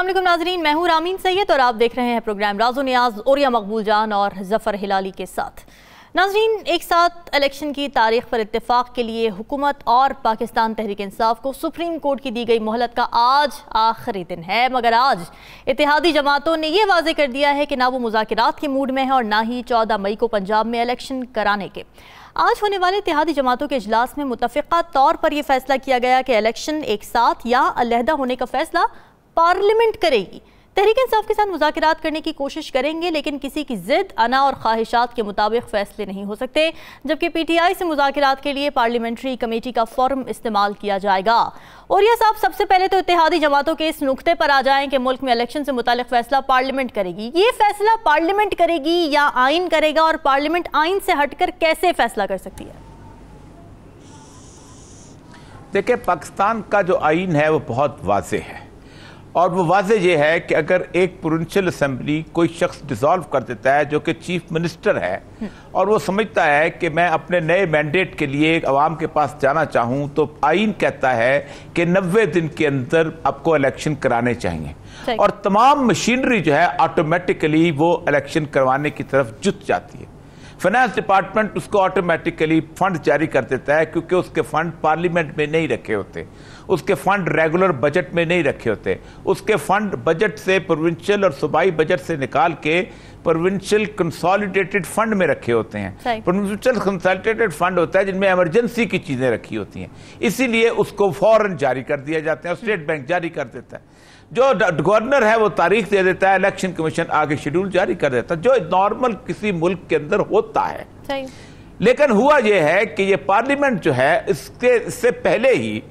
अस्सलाम वालेकुम नाजरीन, मैं हूं रामीन सैयद और आप देख रहे हैं प्रोग्राम राज़ो नियाज़ ओरिया मकबूल जान और जफ़र हिलाली के साथ। नाजरीन, एक साथ इलेक्शन की तारीख पर इत्तेफाक के लिए हुकूमत और पाकिस्तान तहरीक इंसाफ को सुप्रीम कोर्ट की दी गई मोहलत का आज आखिरी दिन है, मगर आज इत्तेहादी जमातों ने यह वाज़ेह कर दिया है कि ना वो मुज़ाकिरात के मूड में है और ना ही 14 मई को पंजाब में इलेक्शन कराने के। आज होने वाले इत्तेहादी जमातों के इजलास में मुतफ़िक़ा तौर पर यह फैसला किया गया कि इलेक्शन एक साथ या अलहदा होने का फैसला पार्लियामेंट करेगी। तहरीक इंसाफ के साथ मुज़ाकिरात करने की कोशिश करेंगे, लेकिन किसी की जिद, अना और ख्वाहिशात के मुताबिक फैसले नहीं हो सकते, जबकि PTI से मुज़ाकिरात के लिए पार्लियामेंट्री कमेटी का फॉर्म इस्तेमाल किया जाएगा। और यह साहब, सबसे पहले तो इत्तेहादी जमातों के इस नुक्ते पर आ जाएं कि मुल्क में इलेक्शन से मुतालिक फैसला पार्लियामेंट करेगी। ये फैसला पार्लियामेंट करेगी या आइन करेगा, और पार्लियामेंट आइन से हटकर कैसे फैसला कर सकती है? देखिए, पाकिस्तान का जो आइन है वो बहुत वाज़ेह है, और वो वाज़ेह ये है कि अगर एक प्रोविंशियल असेंबली कोई शख्स डिसॉल्व कर देता है जो कि चीफ मिनिस्टर है, और वो समझता है कि मैं अपने नए मैंडेट के लिए अवाम के पास जाना चाहूँ, तो आइन कहता है कि 90 दिन के अंदर आपको इलेक्शन कराने चाहिए, और तमाम मशीनरी जो है ऑटोमेटिकली वो इलेक्शन करवाने की तरफ जुट जाती है। फाइनेंस डिपार्टमेंट उसको ऑटोमेटिकली फंड जारी कर देता है, क्योंकि उसके फंड पार्लियामेंट में नहीं रखे होते, उसके फंड रेगुलर बजट में नहीं रखे होते, उसके फंड बजट से, प्रोविंशियल और सूबाई बजट से निकाल के प्रोविंशियल कंसोलिडेटेड फंड में रखे होते हैं। प्रोविंशियल कंसोलिडेटेड फंड होता है जिनमें इमरजेंसी की चीजें रखी होती हैं, इसीलिए उसको फौरन जारी कर दिया जाता है, स्टेट बैंक जारी कर देता है। जो गवर्नर है वो तारीख दे देता है, इलेक्शन कमीशन आगे शेड्यूल जारी कर देता है, जो नॉर्मल किसी मुल्क के अंदर होता है। लेकिन हुआ यह है कि ये पार्लियामेंट जो है, इससे पहले ही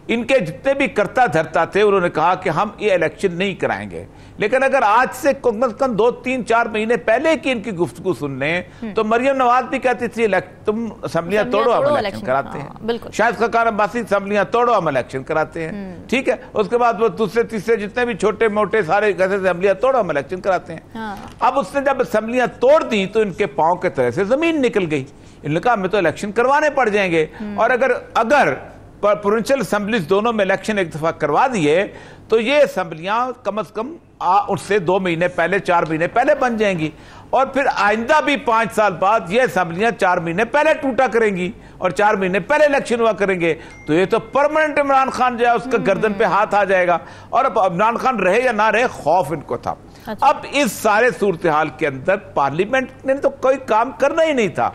इनके जितने भी कर्ता धर्ता थे उन्होंने कहा कि हम ये इलेक्शन नहीं कराएंगे। लेकिन अगर आज से कम से कम 2-3-4 महीने पहले की इनकी गुफ्तगू सुन लें, तो मरियम नवाज भी कहती थी तुम असेंबलियां तोड़ो, हम इलेक्शन कराते हैं। शायद खकान अब्बासी असेंबलियां तोड़ो, हम इलेक्शन कराते हैं। ठीक है, उसके बाद वो दूसरे तीसरे जितने भी छोटे मोटे सारे असेंबलियां तोड़ो, हम इलेक्शन कराते हैं। अब उसने जब असेंबलियां तोड़ दी तो इनके पांव के तरह से जमीन निकल गई। इन्होंने कहा हमें तो इलेक्शन करवाने पड़ जाएंगे, और अगर प्रोविंशियल असेंबलीज दोनों में इलेक्शन एक दफा करवा दिए तो ये असेंबलियां कम से कम उससे 2 महीने पहले, 4 महीने पहले बन जाएंगी, और फिर आइंदा भी 5 साल बाद ये असेंबलियां 4 महीने पहले टूटा करेंगी और 4 महीने पहले इलेक्शन हुआ करेंगे। तो ये तो परमानेंट इमरान खान जो है उसका गर्दन पे हाथ आ जाएगा, और अब इमरान खान रहे या ना रहे, खौफ इनको था। अब इस सारे सूरत हाल के अंदर पार्लियामेंट ने तो कोई काम करना ही नहीं था।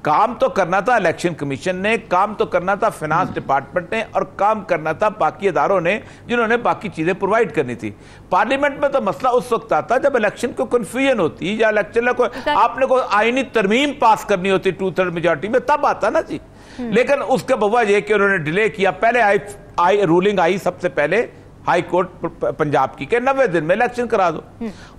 काम तो करना था इलेक्शन कमीशन ने, काम तो करना था फाइनेंस डिपार्टमेंट ने, और काम करना था बाकी इदारों ने जिन्होंने बाकी चीजें प्रोवाइड करनी थी। पार्लियामेंट में तो मसला उस वक्त आता जब इलेक्शन को कंफ्यूजन होती, या इलेक्शन को आपने कोई आईनी तरमीम पास करनी होती 2/3 मेजॉरिटी में, तब आता ना जी। लेकिन उसका वजह यह कि उन्होंने डिले किया। पहले रूलिंग आई सबसे पहले हाई कोर्ट पंजाब की, के 90 दिन में इलेक्शन करा दो।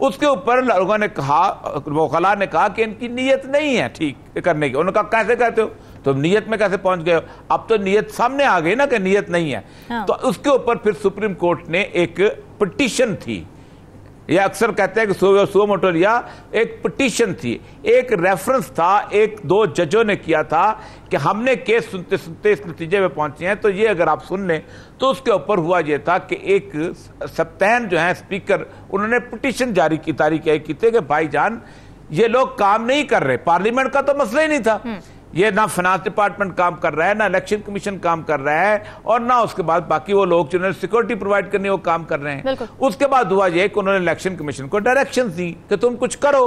उसके ऊपर लोगों ने कहा, वकला ने कहा कि इनकी नीयत नहीं है ठीक करने की। उन्होंने कहा कैसे कहते हो, तुम नीयत में कैसे पहुंच गए हो? अब तो नीयत सामने आ गई ना कि नीयत नहीं है। तो उसके ऊपर फिर सुप्रीम कोर्ट ने एक पिटीशन थी, ये अक्सर कहते हैं कि सुओ मोटो लिया, एक पिटीशन थी, एक रेफरेंस था, 1-2 जजों ने किया था कि हमने केस सुनते सुनते इस नतीजे में पहुंचे हैं। तो ये अगर आप सुन लें तो उसके ऊपर हुआ ये था कि एक सप्तान जो है स्पीकर, उन्होंने पिटीशन जारी की, तारीख की थी कि भाईजान ये लोग काम नहीं कर रहे, पार्लियामेंट का तो मसला ही नहीं था, ये ना फाइनेंस डिपार्टमेंट काम कर रहा है, ना इलेक्शन कमीशन काम कर रहा है, और ना उसके बाद बाकी वो लोग जिन्होंने सिक्योरिटी प्रोवाइड करनी वो काम कर रहे हैं। उसके बाद हुआ ये कि उन्होंने इलेक्शन कमीशन को डायरेक्शन दी कि तुम कुछ करो।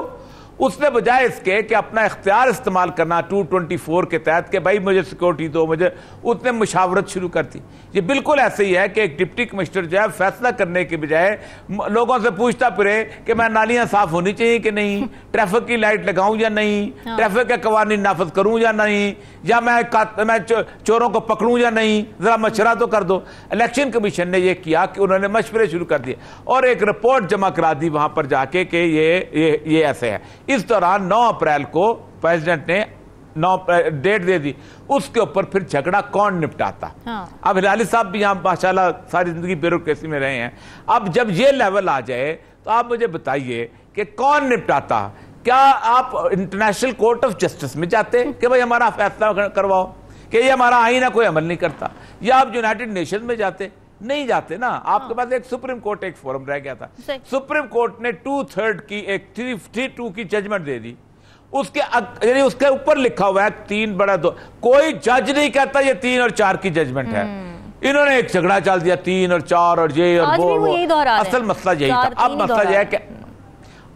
उसने बजाय इसके कि अपना इख्तियार इस्तेमाल करना 224 के तहत कि भाई मुझे सिक्योरिटी दो, मुझे, उसने मुशावरत शुरू कर दी। ये बिल्कुल ऐसे ही है कि एक डिप्टी कमिश्नर जो है फैसला करने के बजाय लोगों से पूछता फिरे कि मैं नालियां साफ होनी चाहिए कि नहीं, ट्रैफिक की लाइट लगाऊं या नहीं, ट्रैफिक के कवानीन नाफिज करूं या नहीं, या मैं चोरों को पकड़ूं या नहीं, जरा मशवरा तो कर दो। इलेक्शन कमीशन ने यह किया कि उन्होंने मशवरे शुरू कर दिए और एक रिपोर्ट जमा करा दी वहां पर जाके कि ये ऐसे है। इस दौरान 9 अप्रैल को प्रेसिडेंट ने डेट दे दी। उसके ऊपर फिर झगड़ा कौन निपटाता। अब हिलाली साहब भी यहां माशाल्लाह सारी जिंदगी ब्यूरोक्रेसी में रहे हैं। अब जब ये लेवल आ जाए तो आप मुझे बताइए कि कौन निपटाता। क्या आप इंटरनेशनल कोर्ट ऑफ जस्टिस में जाते कि भाई हमारा फैसला करवाओ कि ये हमारा आईना कोई अमल नहीं करता, या आप यूनाइटेड नेशन में जाते नहीं जाते ना। आपके पास एक सुप्रीम कोर्ट एक फोरम रह गया था, सुप्रीम कोर्ट ने 2/3 की एक 3-2 की जजमेंट दे दी, उसके उसके ऊपर लिखा हुआ है 3/2। कोई जज नहीं कहता ये 3 और 4 की जजमेंट है। इन्होंने एक झगड़ा चल दिया 3 और 4 और ये और वो। असल मसला यही था। अब मसला यह है कि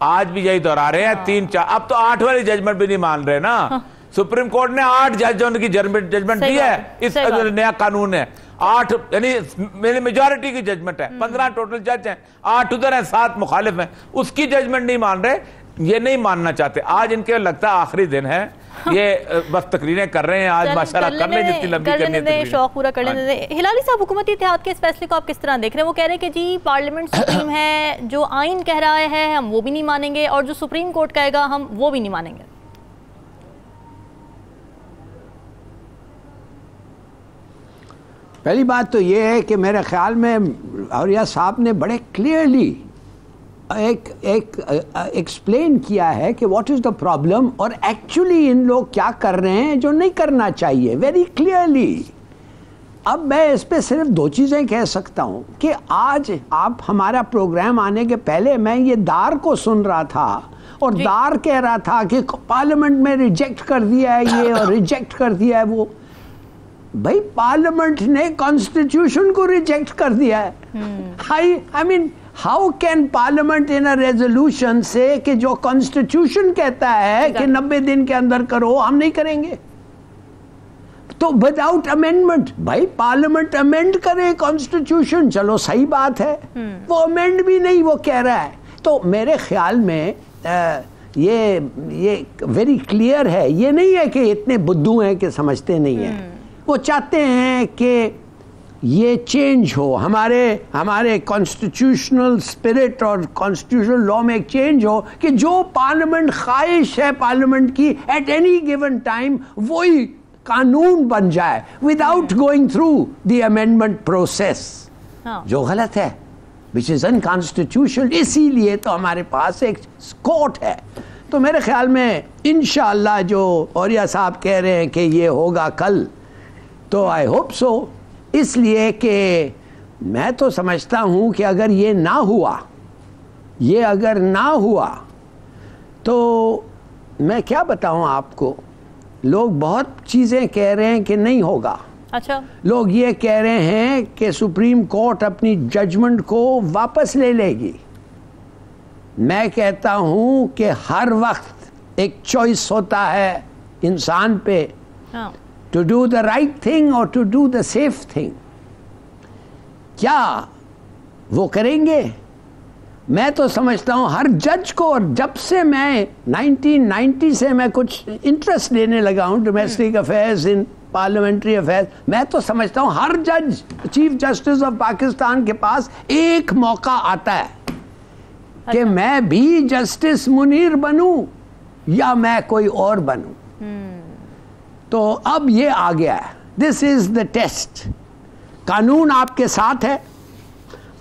आज भी यही दोहरा रहे हैं 3-4। अब तो 8 वाली जजमेंट भी नहीं मान रहे ना। सुप्रीम कोर्ट ने 8 जजों की जजमेंट दी है। इस नया कानून है 8, यानी मेरी मेजॉरिटी की जजमेंट है। 15 टोटल जज हैं, 8 उधर हैं, 7 मुखालिफ हैं। उसकी जजमेंट नहीं मान रहे, ये नहीं मानना चाहते। आज इनके लगता है आखिरी दिन है, ये बस तकरीरें कर रहे हैं। आज माशाल्लाह कर लें जितनी लंबी करनी है, शौक पूरा कर लेने दें। हिलाली साहब, हुकूमती इत्तेहाद के इस फैसले को आप किस तरह देख रहे हैं? वो कह रहे हैं कि जी पार्लियामेंट सुप्रीम है, जो आइन कह रहा है हम वो भी नहीं मानेंगे, और जो सुप्रीम कोर्ट कहेगा हम वो भी नहीं मानेंगे। पहली बात तो ये है कि मेरे ख्याल में औरिया साहब ने बड़े क्लियरली एक एक्सप्लेन किया है कि व्हाट इज़ द प्रॉब्लम, और एक्चुअली इन लोग क्या कर रहे हैं जो नहीं करना चाहिए, वेरी क्लियरली। अब मैं इस पे सिर्फ 2 चीज़ें कह सकता हूँ कि आज आप हमारा प्रोग्राम आने के पहले मैं ये दार को सुन रहा था, और दार कह रहा था कि पार्लियामेंट में रिजेक्ट कर दिया है ये और रिजेक्ट कर दिया है वो। भाई पार्लियामेंट ने कॉन्स्टिट्यूशन को रिजेक्ट कर दिया है। I mean how can parliament in a resolution से कि जो कॉन्स्टिट्यूशन कहता है कि 90 दिन के अंदर करो, हम नहीं करेंगे, तो विदाउट अमेंडमेंट। भाई पार्लियामेंट अमेंड करे कॉन्स्टिट्यूशन, चलो सही बात है, वो अमेंड भी नहीं वो कह रहा है। तो मेरे ख्याल में ये वेरी क्लियर है। ये नहीं है कि इतने बुद्धू हैं कि समझते नहीं हैं। वो चाहते हैं कि ये चेंज हो, हमारे कॉन्स्टिट्यूशनल स्पिरिट और कॉन्स्टिट्यूशनल लॉ में एक चेंज हो कि जो पार्लियामेंट ख्वाहिश है पार्लियामेंट की एट एनी गिवन टाइम वही कानून बन जाए without going through the amendment process, जो गलत है, विच इज अनकॉन्स्टिट्यूशनल। इसीलिए तो हमारे पास एक कोर्ट है। तो मेरे ख्याल में इंशाअल्लाह जो औरिया साहब कह रहे हैं कि ये होगा कल, तो आई होप सो। इसलिए कि मैं तो समझता हूँ कि अगर ये ना हुआ, ये अगर ना हुआ तो मैं क्या बताऊँ आपको, लोग बहुत चीज़ें कह रहे हैं कि नहीं होगा। अच्छा, लोग ये कह रहे हैं कि सुप्रीम कोर्ट अपनी जजमेंट को वापस ले लेगी। मैं कहता हूँ कि हर वक्त एक चॉइस होता है इंसान पे, to do the right thing or to do the safe thing। क्या वो करेंगे? मैं तो समझता हूँ हर जज को, और जब से मैं 1990 से मैं कुछ इंटरेस्ट लेने लगा हूँ domestic affairs in parliamentary affairs, मैं तो समझता हूँ हर जज चीफ जस्टिस ऑफ पाकिस्तान के पास एक मौका आता है कि मैं भी जस्टिस मुनीर बनूं या मैं कोई और बनूं। तो अब ये आ गया है, दिस इज द टेस्ट। कानून आपके साथ है,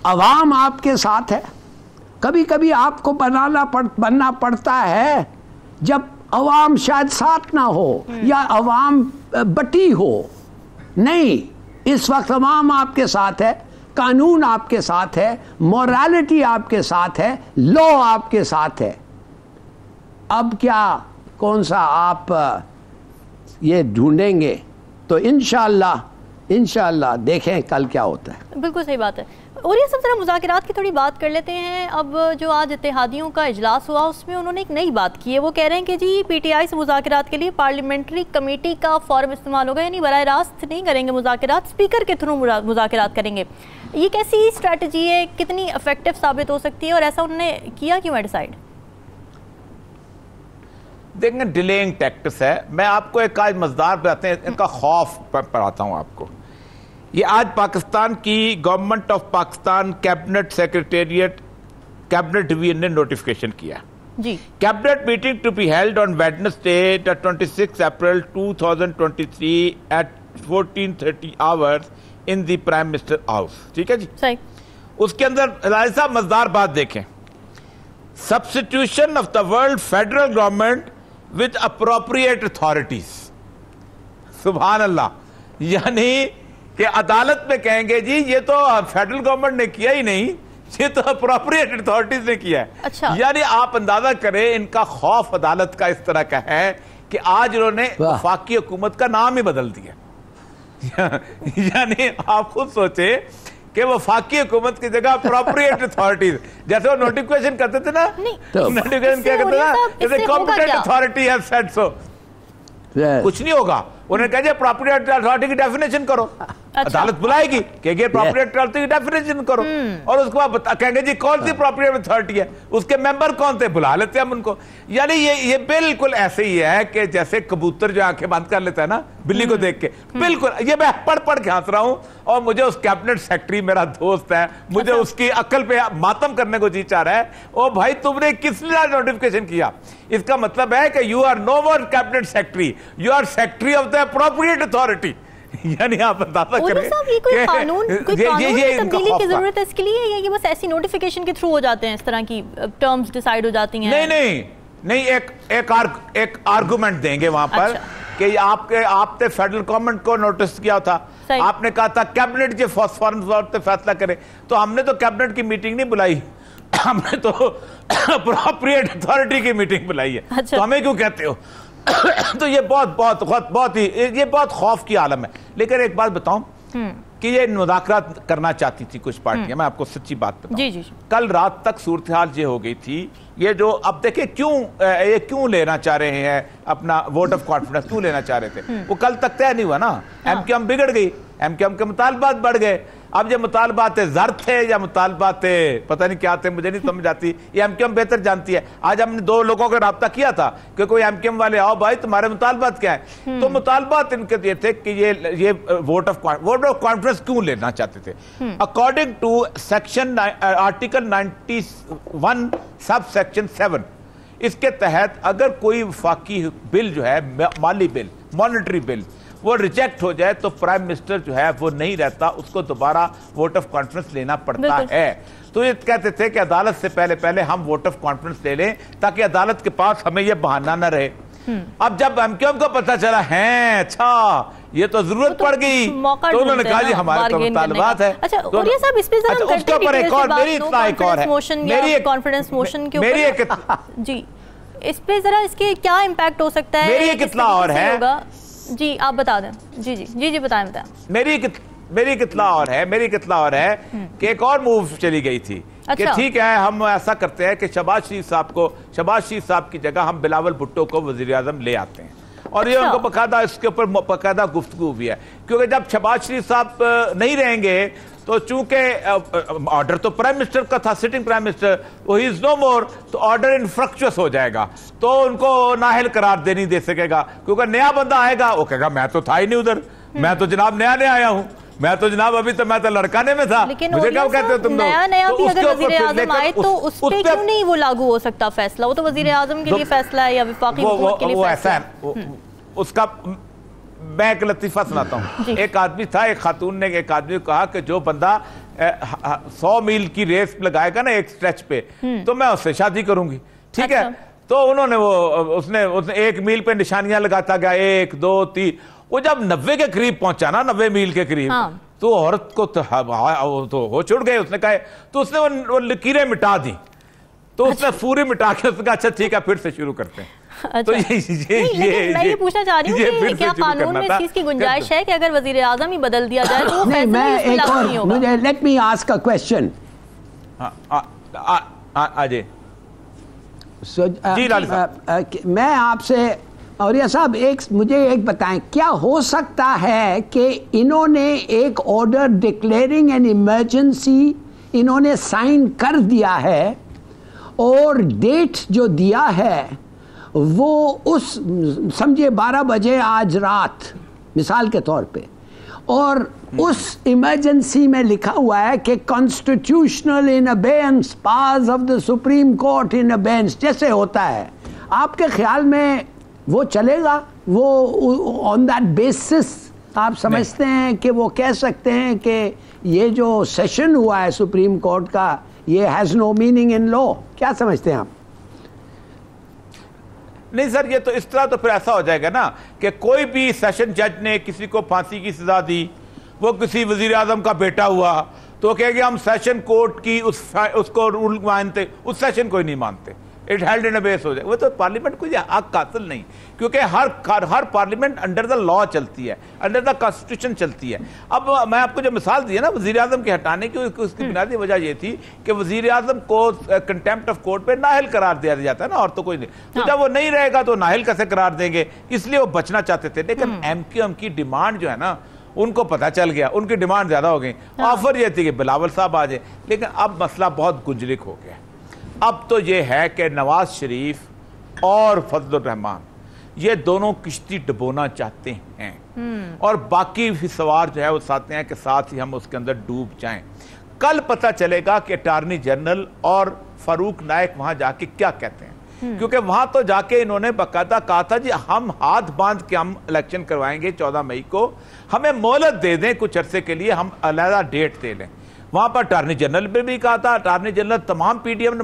अवाम आपके साथ है। कभी कभी आपको बनना पड़ता है जब अवाम शायद साथ ना हो या अवाम बटी हो। नहीं, इस वक्त अवाम आपके साथ है, कानून आपके साथ है, मोरालिटी आपके साथ है, लॉ आपके साथ है। अब क्या कौन सा आप ये ढूंढेंगे? तो इंशाअल्लाह देखें कल क्या होता है। बिल्कुल सही बात है। और ये सब जरा मुज़ाकरात की थोड़ी बात कर लेते हैं। अब जो आज इत्तेहादियों का इजलास हुआ उसमें उन्होंने एक नई बात की है। वो कह रहे हैं कि जी पीटीआई से मुज़ाकरात के लिए पार्लियामेंट्री कमेटी का फॉर्म इस्तेमाल होगा, यानी बराह रास्त नहीं करेंगे मुज़ाकरात, स्पीकर के थ्रू मुज़ाकरात करेंगे। ये कैसी स्ट्रैटेजी है, कितनी इफेक्टिव साबित हो सकती है, और ऐसा उन्होंने किया क्यों है डिसाइड? देखेंगे डिलेइंग टैक्टिक्स है। मैं आपको एक आज मज़ेदार बताते हैं, इनका खौफ पढ़ाता हूं आपको। ये आज पाकिस्तान की government of Pakistan cabinet secretariat cabinet division ने नोटिफिकेशन किया जी। Cabinet meeting to be held on Wednesday 26 April 2023 at 14:30 hours in the prime minister house. ठीक है जी, सही। उसके अंदर हिलाली साहब मज़ेदार बात देखें, substitution of the world federal government with appropriate authorities. सुभान अल्लाह, यानी कि अदालत में कहेंगे जी ये तो फेडरल गवर्नमेंट ने किया ही नहीं, ये तो अप्रोप्रिएट अथॉरिटीज ने किया है। अच्छा। यानी आप अंदाजा करें इनका खौफ अदालत का इस तरह का है कि आज उन्होंने वफाकी हुकूमत का नाम ही बदल दिया। यानी आप खुद सोचे कि वफाकी हुकूमत की जगह अप्रोप्रिएट अथॉरिटीज, जैसे वो नोटिफिकेशन करते थे ना, नोटिफिकेशन क्या करते ना, जैसे competent authority has said so, कुछ नहीं होगा। उन्होंने कहा अप्रोप्रिएट अथॉरिटी की डेफिनेशन करो। अच्छा। अदालत बुलाएगी कहेंगे अप्रोप्रिएट अथॉरिटी की डेफिनेशन करो, और उसके बाद कहेंगे जी कौन सी अप्रोप्रिएट अथॉरिटी है, उसके मेंबर कौन थे, बुला लेते हैं हम उनको। यानी ये बिल्कुल ऐसे ही है कि जैसे कबूतर जो आंखें बंद कर लेता है ना बिल्ली को देख के, बिल्कुल ये मैं पढ़ के हंस रहा हूं। और मुझे उस कैबिनेट सेक्रेटरी मेरा दोस्त है, मुझे उसकी अक्ल पे मातम करने को जी चाह रहा है। ओ भाई तुमने किस लिए नोटिफिकेशन किया? इसका मतलब है कि you are no more cabinet secretary, you are secretary of the appropriate authority. यानी आप अंदाजा करें ये कोई कानून तब्दीली की जरूरत है इसके लिए, या ये बस ऐसी नोटिफिकेशन के थ्रू हो जाते हैं, इस तरह की टर्म्स डिसाइड हो जाती हैं? नहीं, एक आर्गुमेंट देंगे वहां पर। अच्छा। कि आपने फेडरल गवर्नमेंट को नोटिस किया था, आपने कहा था कैबिनेट के फौरन फैसला करे, तो हमने तो कैबिनेट की मीटिंग नहीं बुलाई, हमने तो अप्रोप्रिएट अथॉरिटी की मीटिंग बुलाई है। अच्छा। तो हमें क्यों कहते हो? तो ये बहुत खौफ की आलम है। लेकिन एक बात बताऊं कि ये मुज़ाकरात करना चाहती थी कुछ पार्टियां, मैं आपको सच्ची बात बताऊं। जी। कल रात तक सूरत हाल ये हो गई थी, ये जो अब देखिए क्यों लेना चाह रहे हैं अपना वोट ऑफ कॉन्फिडेंस, क्यों लेना चाह रहे थे, वो कल तक तय नहीं हुआ ना। एमक्यूएम बिगड़ गई, एमक्यूएम के मुतालबात बढ़ गए। अब ये मुतालबात ज़र थे या मुतालबात पता नहीं क्या थे, मुझे नहीं समझ आती, ये एमक्यूएम बेहतर जानती है। आज हमने 2 लोगों का रब्ता किया था कि कोई एमक्यूएम वाले आओ भाई तुम्हारे मुतालबात क्या है, तो मुतालबात इनके ये थे कि ये वोट ऑफ कॉन्फिडेंस क्यों लेना चाहते थे। According to section article 91 sub section 7, इसके तहत अगर कोई वफाकी बिल जो है, माली बिल, मॉनेटरी बिल, वो रिजेक्ट हो जाए तो प्राइम मिनिस्टर जो है वो नहीं रहता, उसको दोबारा वोट ऑफ कॉन्फिडेंस लेना पड़ता है। तो ये कहते थे कि अदालत से पहले हम वोट ऑफ कॉन्फिडेंस ले लें ताकि अदालत के पास हमें ये बहाना न रहे। अब जब एमक्यूएम को पता चला है अच्छा ये तो जरूरत पड़ गई, तो उन्होंने कहा जी हमारे तो मुतालबात है। अच्छा उरिया साहब, इस पे जरा उसके ऊपर एक और मेरी इतना एक और है, मेरी कॉन्फिडेंस मोशन के ऊपर जी, इस पे जरा इसके क्या इम्पैक्ट हो सकता है? मेरी कितना और है जी, आप बता दें। जी बताएं। मेरी कितना और है कि एक और मूव चली गई थी। अच्छा। कि ठीक है हम ऐसा करते हैं कि शहबाज शरीफ साहब की जगह हम बिलावल भुट्टो को वजीर आजम ले आते हैं, और ये उनको बकायदा इसके ऊपर बकायदा गुफ्तगू भी है, क्योंकि जब शहबाज शरीफ साहब नहीं रहेंगे तो चूंकि ऑर्डर तो प्राइम मिनिस्टर का था, सिटिंग प्राइम मिनिस्टर, वो ही इज नो मोर, तो ऑर्डर इनफ्रक्चुअस हो जाएगा, तो उनको नाअहल करार दे नहीं दे सकेगा, क्योंकि नया बंदा आएगा वो कहेगा मैं तो था ही नहीं उधर, मैं तो जनाब नया आया हूं, मैं तो जनाब अभी तो मैं तो लड़काने में था, मुझे क्या कहते हो तुम लोग? नया भी अगर वजीर आजम आए तो उस पे क्यों नहीं वो लागू हो सकता फैसला? वो तो वजीर आजम के लिए फैसला है या वफाकी हुकूमत के लिए फैसला है? उसका मैं एक लतीफा सुनाता हूँ। एक आदमी था, एक खातून ने एक आदमी को कहा कि जो बंदा 100 मील की रेस लगाएगा ना एक स्ट्रेच पे, तो मैं उससे शादी करूंगी। ठीक है, तो उन्होंने उसने 1 मील पे निशानियां लगाता गया, 1 2 3, वो जब 90 के करीब पहुंचा ना, 90 मील के करीब, तो औरत को तो हो चुड़ गए। उसने कहा, तो उसने वो लकीरें मिटा दी, तो उसने पूरी मिटा के उसने कहा अच्छा ठीक है फिर से शुरू करते हैं। अच्छा। तो मैं ये पूछना चाह रही हूँ कि क्या कानून में इस चीज की गुंजाइश है कि अगर वजीर आजम ही बदल दिया जाए तो वो फैसला एक और मुझे let me ask a question. आजे जी लाल साहब, मैं आपसे और ये साहब मुझे एक बताएं, क्या हो सकता है कि इन्होंने एक ऑर्डर डिक्लेयरिंग एन इमरजेंसी इन्होंने साइन कर दिया है, और डेट जो दिया है वो उस समझिए 12 बजे आज रात मिसाल के तौर पे, और उस इमरजेंसी में लिखा हुआ है कि constitutional in abeyance, powers of the supreme court in abeyance जैसे होता है, आपके ख्याल में वो चलेगा? वो ऑन दैट बेसिस आप समझते हैं कि वो कह सकते हैं कि ये जो सेशन हुआ है सुप्रीम कोर्ट का ये has no meaning in law? क्या समझते हैं आप? नहीं सर, ये तो इस तरह तो फिर ऐसा हो जाएगा ना कि कोई भी सेशन जज ने किसी को फांसी की सजा दी वो किसी वजीर आजम का बेटा हुआ तो कहेंगे हम सेशन कोर्ट की उसको रूल मानते, उस सेशन को ही नहीं मानते, इट हेल्ड इन अबेस हो जाए। वो तो पार्लियामेंट कोई हक हासिल नहीं, क्योंकि हर पार्लियामेंट अंडर द लॉ चलती है, अंडर द कॉन्स्टिट्यूशन चलती है। अब मैं आपको जो मिसाल दी है ना वजीर आजम के हटाने की, उसकी बुनियादी वजह ये थी कि वजीर आजम को कंटेम्प्ट ऑफ कोर्ट पे नाहिल करार दिया जाता है ना, और तो कोई नहीं। तो जब वो नहीं रहेगा तो नाहिल कैसे करार देंगे, इसलिए वो बचना चाहते थे। लेकिन MQM की डिमांड जो है ना, उनको पता चल गया, उनकी डिमांड ज्यादा हो गई। ऑफर ये थी कि बिलावल साहब आ जाए, लेकिन अब मसला बहुत गुंजलिक हो गया। अब तो ये है कि नवाज शरीफ और फजलुर रहमान ये दोनों किश्ती डुबोना चाहते हैं, और बाकी भी सवार जो है वो चाहते हैं कि साथ ही हम उसके अंदर डूब जाएं। कल पता चलेगा कि अटॉर्नी जनरल और फारूक नायक वहां जाके क्या कहते हैं, क्योंकि वहां तो जाके इन्होंने बाकायदा कहा था जी हम हाथ बांध के हम इलेक्शन करवाएंगे 14 मई को, हमें मोहलत दे दें कुछ अरसे के लिए, हम अलहदा डेट दे लें। वहां पर अटॉर्नी जनरल ने भी कहा था, अटॉर्नी जनरल तमाम PDM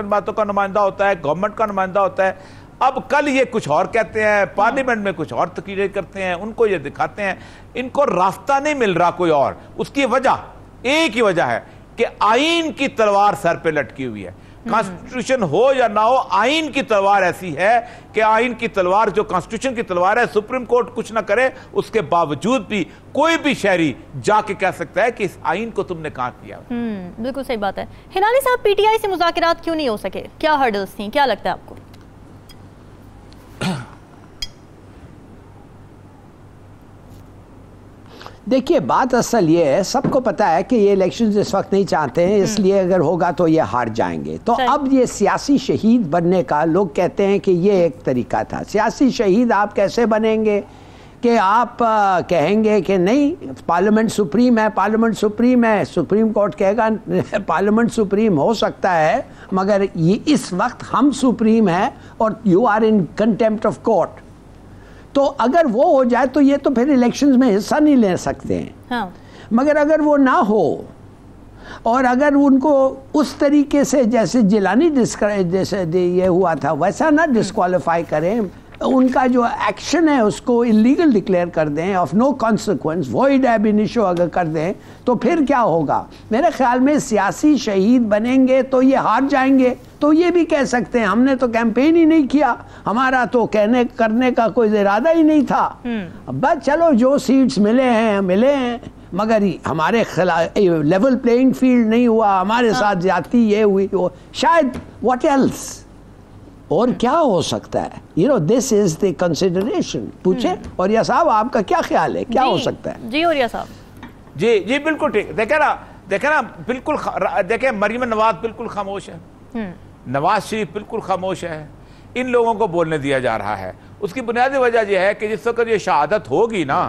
बातों का नुमाइंदा होता है, गवर्नमेंट का नुमाइंदा होता है। अब कल ये कुछ और कहते हैं, पार्लियामेंट में कुछ और तकरीरें करते हैं, उनको ये दिखाते हैं, इनको रास्ता नहीं मिल रहा कोई और। उसकी वजह एक ही वजह है कि आईन की तलवार सर पे लटकी हुई है। कॉन्स्टिट्यूशन हो या ना हो, आईन की तलवार ऐसी है कि आईन की तलवार जो कॉन्स्टिट्यूशन की तलवार है, सुप्रीम कोर्ट कुछ ना करे उसके बावजूद भी कोई भी शहरी जाके कह सकता है कि इस आईन को तुमने कहां किया। बिल्कुल सही बात है। हिलाली साहब, PTI से मुज़ाकरात क्यों नहीं हो सके, क्या हर्डल्स थी, क्या लगता है आपको? देखिए, बात असल ये है, सबको पता है कि ये इलेक्शंस इस वक्त नहीं चाहते हैं, इसलिए अगर होगा तो ये हार जाएंगे। तो अब ये सियासी शहीद बनने का लोग कहते हैं कि ये एक तरीका था। सियासी शहीद आप कैसे बनेंगे कि आप कहेंगे कि नहीं पार्लियामेंट सुप्रीम है, पार्लियामेंट सुप्रीम है, सुप्रीम कोर्ट कहेगा पार्लियामेंट सुप्रीम हो सकता है मगर ये इस वक्त हम सुप्रीम है और you are in contempt of court. तो अगर वो हो जाए तो ये तो फिर इलेक्शंस में हिस्सा नहीं ले सकते हैं। हाँ। मगर अगर वो ना हो और अगर उनको उस तरीके से जैसे जिलानी जैसे ये हुआ था वैसा ना डिस्क्वालीफाई करें, उनका जो एक्शन है उसको इलीगल डिक्लेयर कर दें, of no consequence, void ab initio अगर कर दें तो फिर क्या होगा? मेरे ख्याल में सियासी शहीद बनेंगे तो ये हार जाएंगे। तो ये भी कह सकते हैं हमने तो कैंपेन ही नहीं किया, हमारा तो कहने करने का कोई इरादा ही नहीं था, बस चलो जो सीट्स मिले हैं मगर हमारे खिलाफ लेवल प्लेइंग फील्ड नहीं हुआ, हमारे साथ ज्यादती ये हुई वो शायद, व्हाट एल्स, और क्या हो सकता है? This is the consideration. पूछे औरिया साहब, आपका क्या ख्याल है, क्या हो सकता है? जी औरिया साहब। जी बिल्कुल ठीक। देखे ना बिल्कुल, देखे मरीम नवाज बिल्कुल खामोश है, नवाज शरीफ बिल्कुल खामोश है, इन लोगों को बोलने दिया जा रहा है। उसकी बुनियादी वजह यह है कि जिस वक्त ये शहादत होगी ना,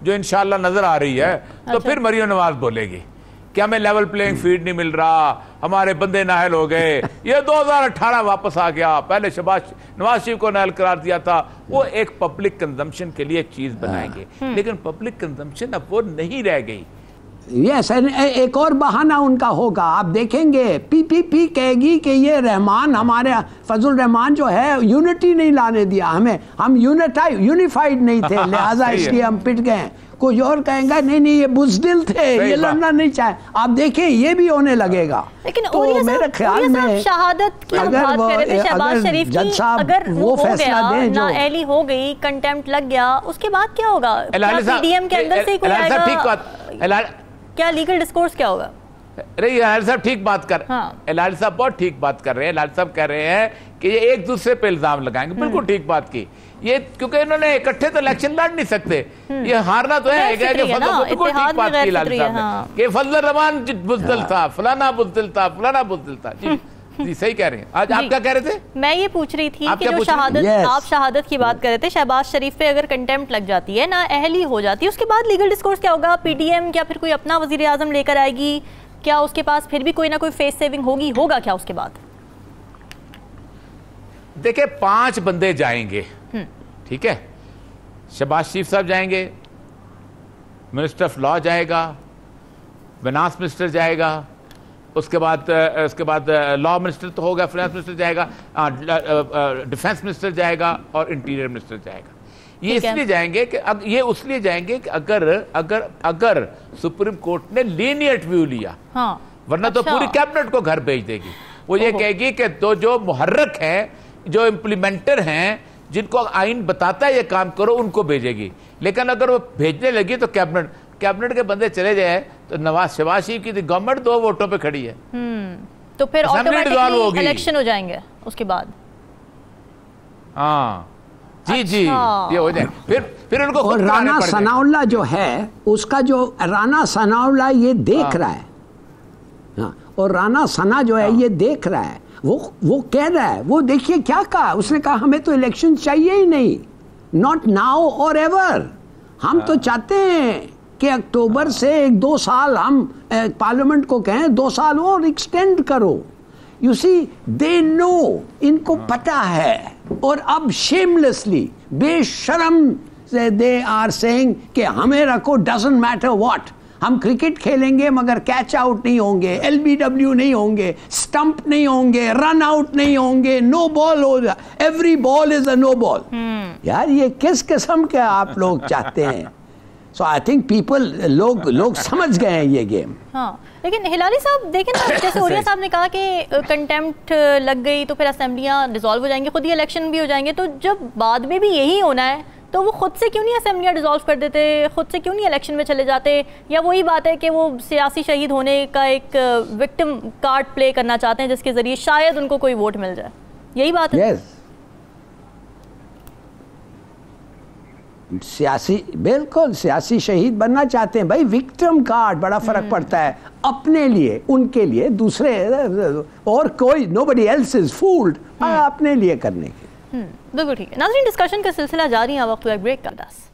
जो इंशाल्लाह नजर आ रही है, तो फिर मरीम नवाज बोलेगी कि हमें लेवल प्लेइंग फील्ड नहीं मिल रहा, हमारे बंदे नाहल हो गए। ये 2018 वापस आ गया, पहले नवाज शरीफ को नाहल करार दिया था। वो एक पब्लिक कंजम्पशन के लिए एक चीज बनाएंगे, लेकिन पब्लिक कंजम्पशन अब वो नहीं रह गई। यस, एक और बहाना उनका होगा, आप देखेंगे PPP कहेगी कि ये रहमान, हमारे फजल रहमान जो है यूनिटी नहीं लाने दिया हमें, हम यूनिफाइड नहीं थे लिहाजा इसलिए हम पिट गए। कुछ और कहेंगे नहीं ये बुज़दिल थे, ये लड़ना नहीं चाहे। आप देखें ये भी होने लगेगा। लेकिन तो मेरे ख्याल में शहादत की बात कर रहे थे शहबाज शरीफ की, अगर वो फैसला दें, नाअहली हो गई, कंटेम्प्ट लग गया, उसके बाद क्या होगा? PDM के अंदर से कोई आएगा? क्या लीगल डिस्कोर्स क्या होगा? लाल साहब ठीक बात कर, लाल साहब बहुत ठीक बात कर रहे हैं। लाल साहब कह रहे हैं कि ये एक दूसरे पे इल्जाम लगाएंगे, बिल्कुल ठीक बात की। ये क्योंकि इन्होंने इकट्ठे तो इलेक्शन लड़ नहीं सकते, ये हारना तो है। बिल्कुल ठीक बात की लाल साहब ने कि फजल रहमान बुज़दिल था, फलाना बुज़दिल था, फलाना बुज़दिल था। जी सही कह रहे हैं। आज आप क्या कह रहे थे? मैं ये पूछ रही थी कि जो शहादत, आप शहादत की बात कर रहे थे, शहबाज शरीफ पे अगर कंटेम्प्ट लग जाती है, ना अहली हो जाती है, उसके बाद लीगल डिस्कोर्स क्या होगा? PDM क्या फिर कोई अपना वजीर आजम लेकर आएगी? क्या उसके पास फिर भी कोई ना कोई फेस सेविंग होगा क्या उसके बाद? देखिए 5 बंदे जाएंगे, ठीक है, शहबाज शरीफ साहब जाएंगे, मिनिस्टर ऑफ लॉ जाएगा, फाइनेंस मिनिस्टर जाएगा, उसके बाद लॉ मिनिस्टर तो होगा, फाइनेंस मिनिस्टर जाएगा, डिफेंस मिनिस्टर जाएगा और इंटीरियर मिनिस्टर जाएगा। ये इसलिए जाएंगे कि ये उसलिए जाएंगे कि अगर सुप्रीम कोर्ट ने लीनियंट व्यू लिया, हाँ, वरना तो पूरी कैबिनेट को घर भेज देगी। वो ये कहेगी कि तो जो मुहर्रक हैं, जो इम्प्लीमेंटर हैं, जिनको आइन बताता है ये काम करो, उनको भेजेगी। लेकिन अगर वो भेजने लगी तो कैबिनेट के बंदे चले जाए तो शहबाज शरीफ की गवर्नमेंट 2 वोटों पे खड़ी है, तो फिर ऑटोमेटिकली इलेक्शन हो जाएंगे उसके बाद। हाँ जी ये हो जाए। फिर उनको और राना सनाउल्लाह जो है, उसका जो राना सनाउल्लाह ये देख रहा है, हाँ, और राना सना जो है ये देख रहा है, वो कह रहा है, वो देखिए क्या कहा उसने, कहा हमें तो इलेक्शन चाहिए ही नहीं, नॉट नाउ और एवर। हम तो चाहते हैं कि अक्टूबर से 1-2 साल हम पार्लियामेंट को कहें 2 साल और एक्सटेंड करो। यू सी दे नो, इनको पता है। और अब शेमलेसली, बेशरम से दे आर सेइंग कि हमें रखो, डजंट मैटर व्हाट, हम क्रिकेट खेलेंगे मगर कैच आउट नहीं होंगे, LBW नहीं होंगे, स्टंप नहीं होंगे, रन आउट नहीं होंगे, नो बॉल होगा, every ball is a no ball. यार ये किस किस्म के आप लोग चाहते हैं? सो आई थिंक पीपल, लोग समझ गए हैं ये गेम। हाँ, लेकिन हिलाली साहब देखें ना, जैसे ओरिया साहब ने कहा कि कंटेम्प्ट लग गई तो फिर असेंबलियां डिसॉल्व हो जाएंगी, खुद ही इलेक्शन भी हो जाएंगे, तो जब बाद में भी यही होना है तो वो खुद से क्यों नहीं असेंबलियां डिसॉल्व कर देते, खुद से क्यों नहीं इलेक्शन में चले जाते? या वही बात है कि वो सियासी शहीद होने का एक विक्टिम कार्ड प्ले करना चाहते हैं जिसके जरिए शायद उनको कोई वोट मिल जाए, यही बात है? yes. बिल्कुल सियासी शहीद बनना चाहते हैं भाई। विक्टिम कार्ड, बड़ा फर्क पड़ता है अपने लिए, उनके लिए, दूसरे और कोई, नोबडी एल्स इज फूल्ड, अपने लिए करने के। बिल्कुल ठीक है नाज़रीन, डिस्कशन का सिलसिला जारी है, वक्त हुआ ब्रेक का। 10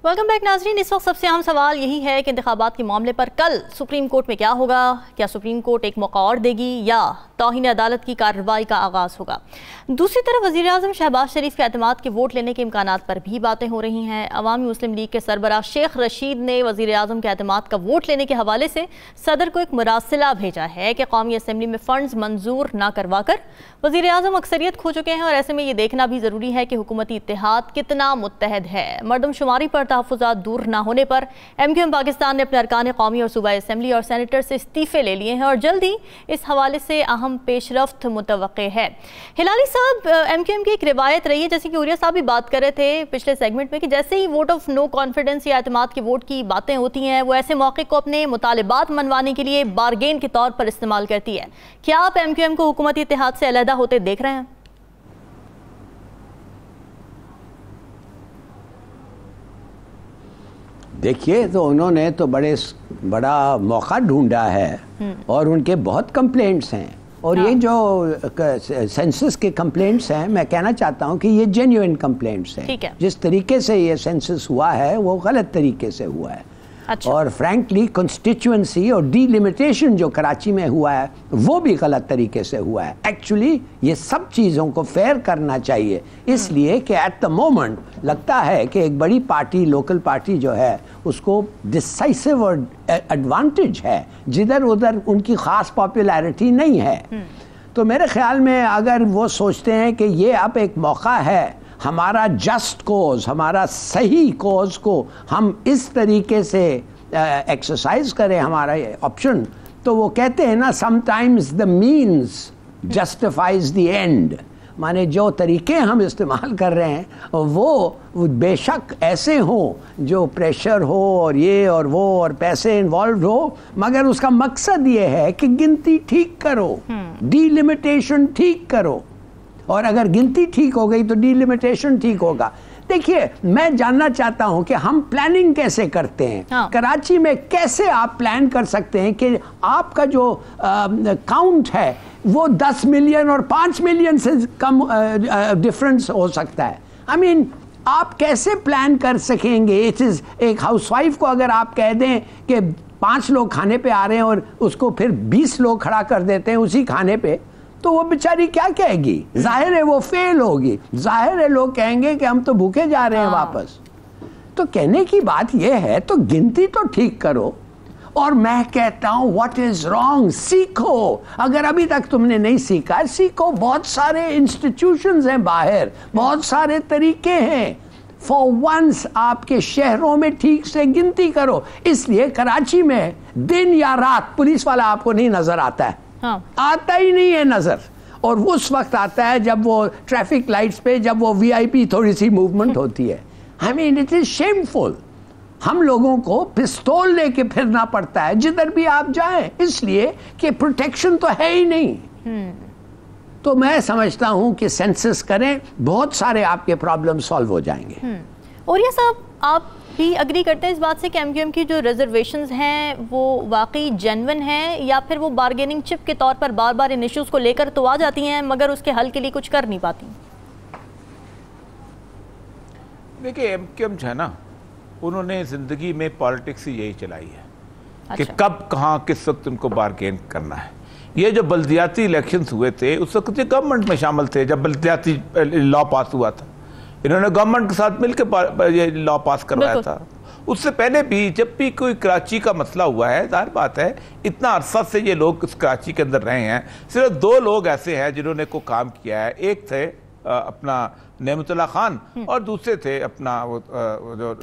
वेलकम बैक नाजरीन। इस वक्त सबसे अहम सवाल यही है कि इंतखाबात के मामले पर कल सुप्रीम कोर्ट में क्या होगा? क्या सुप्रीम कोर्ट एक मौका और देगी या तौहीन अदालत की कार्रवाई का आगाज़ होगा? दूसरी तरफ वज़ीर आज़म शहबाज शरीफ के एतमाद के वोट लेने के इम्कानात पर भी बातें हो रही हैं। अवामी मुस्लिम लीग के सरबराह शेख रशीद ने वज़ीर आज़म के एतमाद का वोट लेने के हवाले से सदर को एक मुरासिला भेजा है कि कौमी असम्बली में फ़ंड्स मंजूर ना करवा कर वज़ीर आज़म अक्सरियत खो चुके हैं और ऐसे में ये देखना भी ज़रूरी है कि हुकूमती इत्तेहाद कितना मुत्तहद है। मरदमशुमारी पर तहफ़्फ़ुज़ात दूर ना होने पर MQM पाकिस्तान ने अपने अरकान कौमी और सूबाई असम्बली और सेनेटर से इस्तीफ़े ले लिए हैं और जल्दी इस हवाले से अहम पेशरफ्त मुतवक्के है। हिलाली साहब, MQM की एक रिवायत रही है, जैसे कि उरिया साहब भी बात कर रहे थे पिछले सेगमेंट में, कि जैसे ही वोट ऑफ नो कॉन्फिडेंस या एतमाद के वोट की बातें होती हैं वो ऐसे मौके को अपने मुतालिबात मनवाने के लिए बारगेन के तौर पर इस्तेमाल करती है। क्या आप MQM को हुकूमती इत्तेहाद से अलहदा होते देख रहे हैं? देखिए, तो उन्होंने तो बड़ा मौका ढूंढा है और उनके बहुत कंप्लेंट्स हैं और ये जो सेंसस के कंप्लेंट्स हैं, मैं कहना चाहता हूं कि ये जेन्युइन कंप्लेंट्स हैं। जिस तरीके से ये सेंसस हुआ है वो गलत तरीके से हुआ है। अच्छा। और फ्रैंकली कॉन्स्टिट्यूएंसी और डीलिमिटेशन जो कराची में हुआ है वो भी गलत तरीके से हुआ है। एक्चुअली ये सब चीज़ों को फेयर करना चाहिए, इसलिए कि एट द मोमेंट लगता है कि एक बड़ी पार्टी, लोकल पार्टी जो है, उसको डिसाइसिव और एडवांटेज है, जिधर उधर उनकी ख़ास पॉपुलैरिटी नहीं है। तो मेरे ख्याल में अगर वो सोचते हैं कि ये अब एक मौका है, हमारा जस्ट कोज, हमारा सही कोज को हम इस तरीके से एक्सरसाइज करें, हमारा ऑप्शन, तो वो कहते हैं ना, sometimes the means justifies the end. माने जो तरीके हम इस्तेमाल कर रहे हैं वो बेशक ऐसे हों जो प्रेशर हो और ये और वो और पैसे इन्वॉल्व हो, मगर उसका मकसद ये है कि गिनती ठीक करो, डीलिमिटेशन ठीक करो, और अगर गिनती ठीक हो गई तो डीलिमिटेशन ठीक होगा। देखिए, मैं जानना चाहता हूं कि हम प्लानिंग कैसे करते हैं। हाँ। कराची में कैसे आप प्लान कर सकते हैं कि आपका जो काउंट है वो 10 मिलियन और 5 मिलियन से कम डिफरेंस हो सकता है। आई मीन, आप कैसे प्लान कर सकेंगे? इट इज एक हाउसवाइफ को अगर आप कह दें कि 5 लोग खाने पे आ रहे हैं और उसको फिर 20 लोग खड़ा कर देते हैं उसी खाने पे, तो वो बेचारी क्या कहेगी? जाहिर है वो फेल होगी, जाहिर है लोग कहेंगे कि हम तो भूखे जा रहे हैं वापस। तो कहने की बात यह है, तो गिनती तो ठीक करो। और मैं कहता हूं व्हाट इज रॉन्ग, सीखो। अगर अभी तक तुमने नहीं सीखा, सीखो। बहुत सारे इंस्टीट्यूशंस हैं बाहर, बहुत सारे तरीके हैं। फॉर वंस आपके शहरों में ठीक से गिनती करो। इसलिए कराची में दिन या रात पुलिस वाला आपको नहीं नजर आता है। हाँ। आता ही नहीं है नजर। और उस वक्त आता है जब वो ट्रैफिक लाइट्स पे, जब वो वीआईपी थोड़ी सी मूवमेंट होती है। I mean it is shameful. हम लोगों को पिस्तौल लेके फिरना पड़ता है जिधर भी आप जाएं, इसलिए कि प्रोटेक्शन तो है ही नहीं। तो मैं समझता हूं कि सेंसस करें, बहुत सारे आपके प्रॉब्लम सॉल्व हो जाएंगे। और ये साहब, आप भी अग्री करते हैं इस बात से कि एमक्यूएम की जो रिजर्वेशंस हैं वो वाकई जेन्युइन हैं, या फिर वो बार्गेनिंग चिप के तौर पर बार बार इन इश्यूज को लेकर तो आ जाती हैं मगर उसके हल के लिए कुछ कर नहीं पाती? देखिए, एमक्यूएम जो है ना, उन्होंने जिंदगी में पॉलिटिक्स ही यही चलाई है। अच्छा। कि कब कहां किस वक्त उनको बार्गेन करना है। ये जो बल्दियाती इलेक्शंस हुए थे उस वक्त ये गवर्नमेंट में शामिल थे, जब बल्दियाती लॉ पास हुआ था, इन्होंने गवर्नमेंट के साथ मिलकर ये लॉ पास करवाया था। उससे पहले भी जब भी कोई कराची का मसला हुआ है, जाहिर बात है इतना अरसा से ये लोग इस कराची के अंदर रहे हैं, सिर्फ 2 लोग ऐसे हैं जिन्होंने को काम किया है। एक थे अपना नेमतुल्लाह खान और दूसरे थे अपना वो जो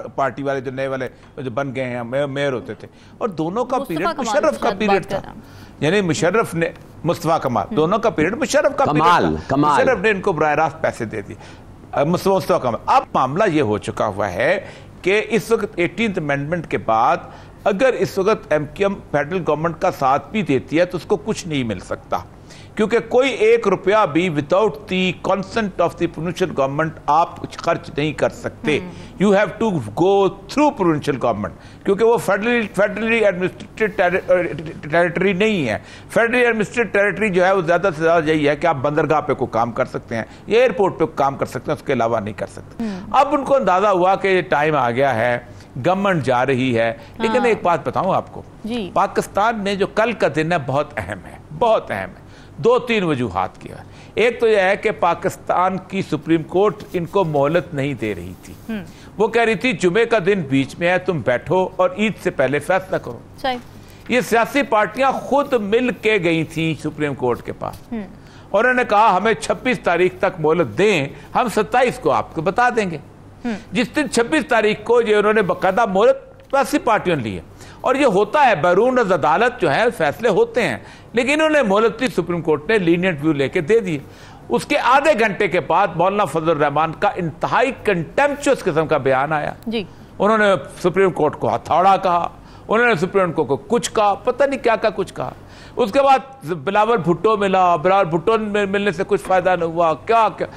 पार्टी वाले जो नए वाले जो बन गए हैं मेयर होते थे। और दोनों का पीरियड मुशर्रफ का पीरियड था, यानी मुशर्रफ ने मुस्तफा कमाल, दोनों का पीरियड मुशर्रफ का पीरियड था। मुशर्रफ ने इनको बराह रास्त पैसे दे दिए, मुस्तफा कमाल। अब मामला ये हो चुका हुआ है कि इस वक्त 18th अमेंडमेंट के बाद अगर इस वक्त एमक्यूएम फेडरल गवर्नमेंट का साथ भी देती है तो उसको कुछ नहीं मिल सकता, क्योंकि कोई 1 रुपया भी without the consent of the provincial government आप खर्च नहीं कर सकते। You have to go through provincial government, क्योंकि वो फेडरली एडमिनिस्ट्रेटेड टेरिटरी नहीं है। फेडरली एडमिनिस्ट्रेटेड टेरिटरी जो है वो ज़्यादा से ज़्यादा यही है कि आप बंदरगाह पे को काम कर सकते हैं, एयरपोर्ट पे काम कर सकते हैं, उसके अलावा नहीं कर सकते। अब उनको अंदाज़ा हुआ कि टाइम आ गया है, गवर्नमेंट जा रही है। लेकिन एक बात बताऊं आपको, पाकिस्तान में जो कल का दिन है बहुत अहम है, बहुत अहम है। 2-3 वजूहात की है। एक तो यह है कि पाकिस्तान की सुप्रीम कोर्ट इनको मोहलत नहीं दे रही थी। वो कह रही थी जुमे का दिन बीच में है, तुम बैठो और ईद से पहले फैसला करो। ये सियासी पार्टियां खुद मिल के गई थी सुप्रीम कोर्ट के पास और उन्होंने कहा हमें 26 तारीख तक मोहलत दें, हम 27 को आपको बता देंगे। जिस दिन 26 तारीख को ये उन्होंने बाकायदा मोहलत सियासी पार्टियों ने ली है। और ये होता है, बैरून अदालत जो है फैसले होते हैं, लेकिन इन्होंने मोहलत दी, सुप्रीम कोर्ट ने लीनियंट व्यू लेके दे दिए। उसके आधे घंटे के बाद मौलाना फजल रहमान का इंतहाई कंटेम्पचुअस किस्म का बयान आया जी। उन्होंने सुप्रीम कोर्ट को हथौड़ा कहा, उन्होंने सुप्रीम कोर्ट को कुछ कहा, पता नहीं क्या कुछ कहा। उसके बाद बिलावल भुट्टो मिला, बिलावल भुट्टो मिलने से कुछ फायदा नहीं हुआ, क्या क्या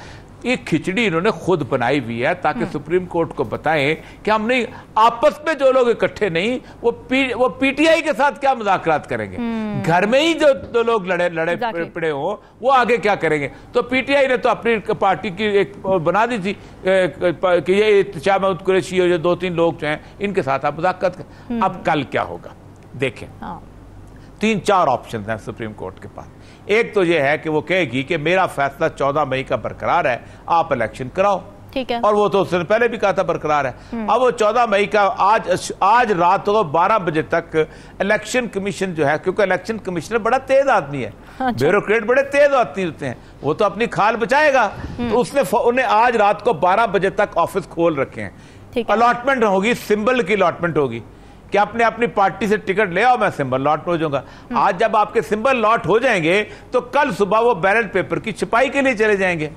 ये खिचड़ी इन्होंने खुद बनाई हुई है ताकि सुप्रीम कोर्ट को बताएं कि हम नहीं, आपस में जो लोग इकट्ठे नहीं वो पीटीआई के साथ क्या मुज़ाकरात करेंगे, घर में ही जो दो लोग लड़े पड़े हो वो आगे क्या करेंगे। तो पीटीआई ने तो अपनी पार्टी की एक बना दी थी कि ये शाह महमूद कुरैशी और जो 2-3 लोग जो हैं इनके साथ आप मुज़ाकरात करें। अब कल क्या होगा देखें। 3-4 ऑप्शन हैं सुप्रीम कोर्ट के पास। एक तो यह है कि वो कहेगी कि मेरा फैसला 14 मई का बरकरार है, आप इलेक्शन कराओ, ठीक है। और वो तो उसने पहले भी कहा था बरकरार है। अब वो 14 मई का आज रात को 12 बजे तक इलेक्शन कमीशन जो है, क्योंकि इलेक्शन कमिश्नर बड़ा तेज आदमी है, ब्यूरोक्रेट बड़े तेज आदमी होते हैं, वो तो अपनी खाल बचाएगा। तो उसने आज रात को 12 बजे तक ऑफिस खोल रखे हैं। अलॉटमेंट होगी, सिंबल की अलॉटमेंट होगी कि आपने अपनी पार्टी से टिकट ले आओ, मैं सिंबल लॉट हो जाऊंगा। आज जब आपके सिंबल लॉट हो जाएंगे तो कल सुबह वो बैलेट पेपर की छपाई के लिए चले जाएंगे।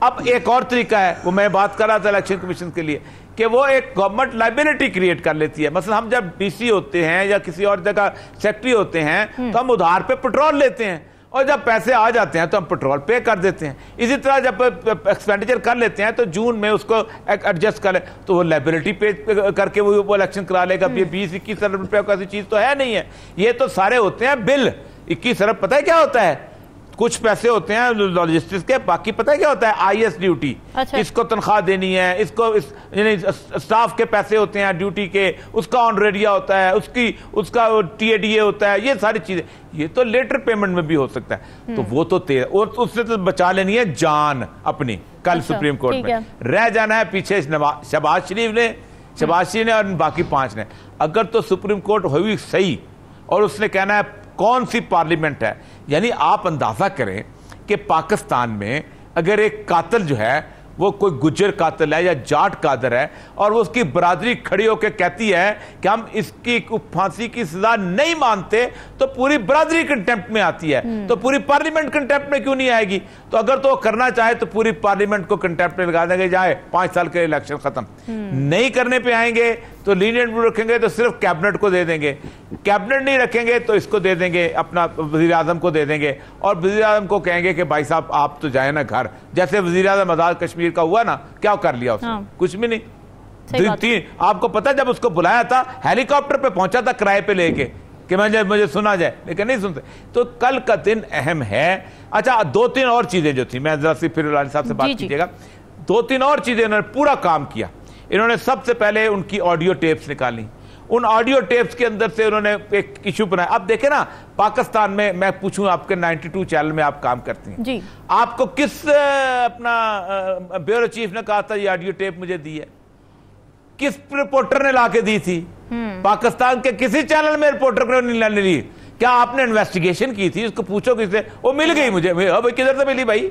अब एक और तरीका है, वो मैं बात कर रहा था इलेक्शन कमीशन के लिए, कि वो एक गवर्नमेंट लाइबिलिटी क्रिएट कर लेती है। मतलब हम जब डीसी होते हैं या किसी और जगह सेक्रेटरी होते हैं तो हम उधार पे पेट्रोल लेते हैं, और जब पैसे आ जाते हैं तो हम पेट्रोल पे कर देते हैं। इसी तरह जब एक्सपेंडिचर कर लेते हैं तो जून में उसको एडजस्ट कर ले तो वो लाइबिलिटी पे करके वो इलेक्शन करा लेगा। ये 20-21 अरब रुपये का ऐसी चीज़ तो है नहीं है, ये तो सारे होते हैं बिल। 21 अरब पता है क्या होता है? कुछ पैसे होते हैं लॉजिस्टिक्स के, बाकी पता है क्या होता है, आईएस ड्यूटी। अच्छा। इसको तनख्वाह देनी है, इसको यानी स्टाफ के पैसे होते हैं ड्यूटी के, उसका ऑनरेरिया होता है, उसका टीएडीए होता है, ये सारी चीजें, ये तो लेटर पेमेंट में भी हो सकता है। तो वो तो और उससे तो बचा लेनी है जान अपनी। कल सुप्रीम कोर्ट में रह जाना है पीछे शहबाज शरीफ ने और बाकी 5 ने। अगर तो सुप्रीम कोर्ट हुई सही और उसने कहना है कौन सी पार्लियामेंट है, यानी आप अंदाजा करें कि पाकिस्तान में अगर एक कातिल जो है वो कोई गुज्जर कातिल है या जाट कादर है और वो उसकी बरादरी खड़ी होकर कहती है कि हम इसकी फांसी की सजा नहीं मानते, तो पूरी बरादरी कंटेम्प्ट में आती है, तो पूरी पार्लियामेंट कंटेम्प्ट में क्यों नहीं आएगी? तो अगर तो वो करना चाहे तो पूरी पार्लियामेंट को कंटेम्प्ट में लगा देंगे, जाए 5 साल के इलेक्शन खत्म। नहीं करने पे आएंगे तो लीनियंट रखेंगे तो सिर्फ कैबिनेट को दे देंगे, कैबिनेट नहीं रखेंगे तो इसको दे देंगे, अपना वजीर आजम को दे देंगे, और वजीर आजम को कहेंगे कि भाई साहब आप तो जाए ना घर, जैसे वजीर आजम आजाद कश्मीर का हुआ ना, क्या कर लिया उसने? कुछ भी नहीं। आपको पता जब उसको बुलाया था हेलीकॉप्टर पे पहुंचा था किराए पे लेके कि मुझे सुना जाए, लेकिन नहीं सुनते। तो कल का दिन अहम है। अच्छा, 2-3 और चीजें जो थी, मैं जरा सी फिर लाली साहब से बात कीजिएगा। 2-3 और चीजें उन्होंने पूरा काम किया। इन्होंने सबसे पहले उनकी ऑडियो टेप्स निकाली, उन ऑडियो टेप्स के अंदर से उन्होंने एक इशू बनाया। अब देखे ना, पाकिस्तान में मैं पूछूं, आपके 92 चैनल में आप काम करती हैं जी, आपको किस अपना ब्यूरो चीफ ने कहा था ये ऑडियो टेप मुझे दी है? किस रिपोर्टर ने लाके दी थी? पाकिस्तान के किसी चैनल में रिपोर्टर को नहीं लाने दी। क्या आपने इन्वेस्टिगेशन की थी? उसको पूछो किससे, वो मिल गई मुझे। अब किधर से मिली भाई?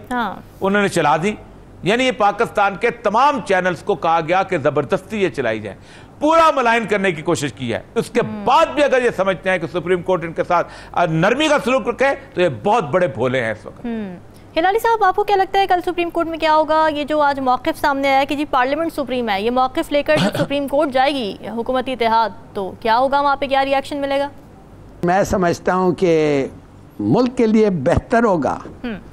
उन्होंने चला दी। यानी ये पाकिस्तान के तमाम चैनल्स को कहा गया कि जबरदस्ती ये चलाई जाए, पूरा मलाइन करने की कोशिश की है। उसके बाद भी अगर ये समझते हैं कि सुप्रीम कोर्ट इनके साथ नरमी का सलूक रखे तो ये बहुत बड़े भोले हैं इस वक्त। हिलाली साहब, आपको क्या लगता है कल सुप्रीम कोर्ट में क्या होगा? ये जो आज मौक़िफ़ सामने आया कि जी पार्लियामेंट सुप्रीम है, ये मौक़िफ़ लेकर जब सुप्रीम कोर्ट जाएगी हुकूमती इत्तेहाद, तो क्या होगा वहाँ पे, क्या रिएक्शन मिलेगा? मैं समझता हूँ कि मुल्क के लिए बेहतर होगा,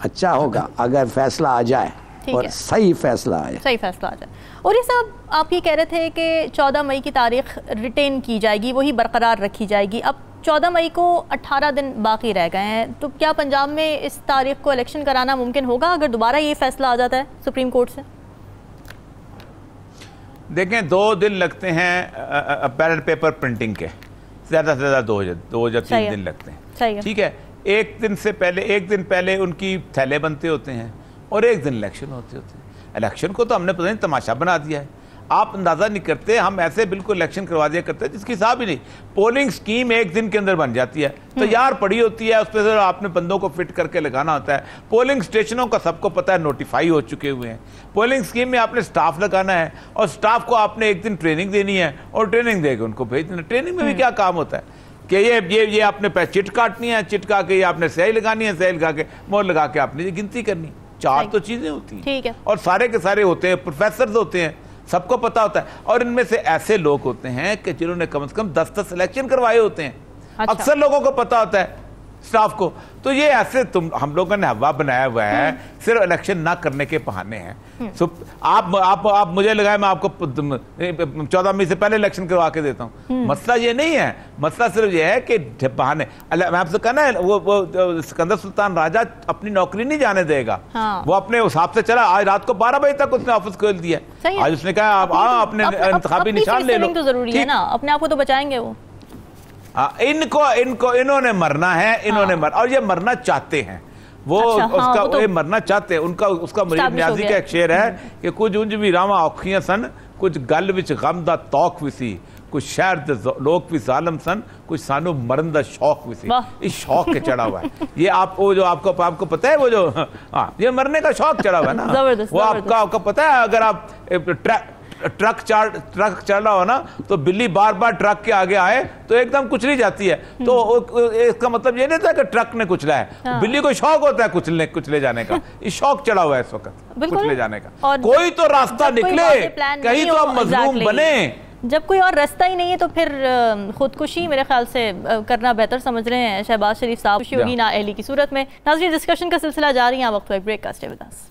अच्छा होगा अगर फैसला आ जाए और सही फैसला आ जाए। और ये साहब, आप ये कह रहे थे कि 14 मई की तारीख रिटेन की जाएगी, वही बरकरार रखी जाएगी। अब 14 मई को 18 दिन बाकी रह गए हैं, तो क्या पंजाब में इस तारीख को इलेक्शन कराना मुमकिन होगा अगर दोबारा ये फैसला आ जाता है सुप्रीम कोर्ट से? देखें, 2 दिन लगते हैं बैलेट पेपर प्रिंटिंग के, ज़्यादा से ज़्यादा 2 या 3 दिन लगते हैं, ठीक है। एक दिन पहले उनकी थैले बनते होते हैं और एक दिन इलेक्शन होते हैं। इलेक्शन को तो हमने पता नहीं तमाशा बना दिया है, आप अंदाजा नहीं करते। हम ऐसे बिल्कुल इलेक्शन करवा दिया करते हैं जिसकी हिसाब ही नहीं। पोलिंग स्कीम एक दिन के अंदर बन जाती है, तैयार पड़ी होती है, उस पर आपने बंदों को फिट करके लगाना होता है। पोलिंग स्टेशनों का सबको पता है, नोटिफाई हो चुके हुए हैं। पोलिंग स्कीम में आपने स्टाफ लगाना है और स्टाफ को आपने एक दिन ट्रेनिंग देनी है और ट्रेनिंग देकर उनको भेज देना। ट्रेनिंग में भी क्या काम होता है कि ये आपने चिट काटनी है, चिट का के आपने स्याही लगानी है, स्याही लगा के मोहर लगा के आपने गिनती करनी। 4 तो चीजें होती हैं और सारे के सारे होते हैं, प्रोफेसर होते हैं, सबको पता होता है। और इनमें से ऐसे लोग होते हैं कि जिन्होंने कम से कम 10 इलेक्शन करवाए होते हैं। अच्छा। अक्सर लोगों को पता होता है, स्टाफ को। तो ये ऐसे हम लोगों ने हवा बनाया हुआ है, सिर्फ इलेक्शन ना करने के बहाने हैं। आप मुझे लगाए, मैं आपको 14 मई से पहले इलेक्शन करवा के देता हूँ। मसला ये नहीं है, मसला सिर्फ ये है कि बहाने। मैं आपसे कहना है, वो सिकंदर सुल्तान राजा अपनी नौकरी नहीं जाने देगा। वो अपने हिसाब से चला। आज रात को 12 बजे तक उसने ऑफिस खोल दिया। आज उसने कहा आप अपने इंतखाबी निशान ले लो। तो जरूरी है ना, अपने आप को तो बचाएंगे वो। इन्होंने मरना है, इन्होंने और ये मरना चाहते हैं। वो उसका वो मरना चाहते हैं। उसका मुरीद न्याजी का एक शेर है कि कुछ उंज भी रावा औखियां सन, कुछ गल विच गम दा तौक भी सी, कुछ शहर दे लोग भी जालिम सन, कुछ सानू मरन दा शौक भी सी। इस शौक के चढ़ा हुआ है ये। वो जो आपको पता है, वो जो ये मरने का शौक चढ़ा हुआ है ना, वो आपका पता है। अगर आप ट्रक चल रहा हो ना, तो बिल्ली बार बार ट्रक के आगे आए तो एकदम कुचली जाती है। तो इसका मतलब ये नहीं था कि ट्रक ने कुचला है। बिल्ली को शौक होता है कुचले जाने का। ये शौक चढ़ा हुआ है इस वक्त कुचले जाने का। कोई तो रास्ता निकले, कहीं तो हम मजलूम बने। जब कोई और रास्ता ही नहीं है तो फिर खुदकुशी मेरे ख्याल से करना बेहतर समझ रहे हैं शहबाज शरीफ साहब। खुशी होगी ना अहली की सूरत में। नाज़रीन, डिस्कशन का सिलसिला जारी है, वक्त ब्रेक का। Stay with us.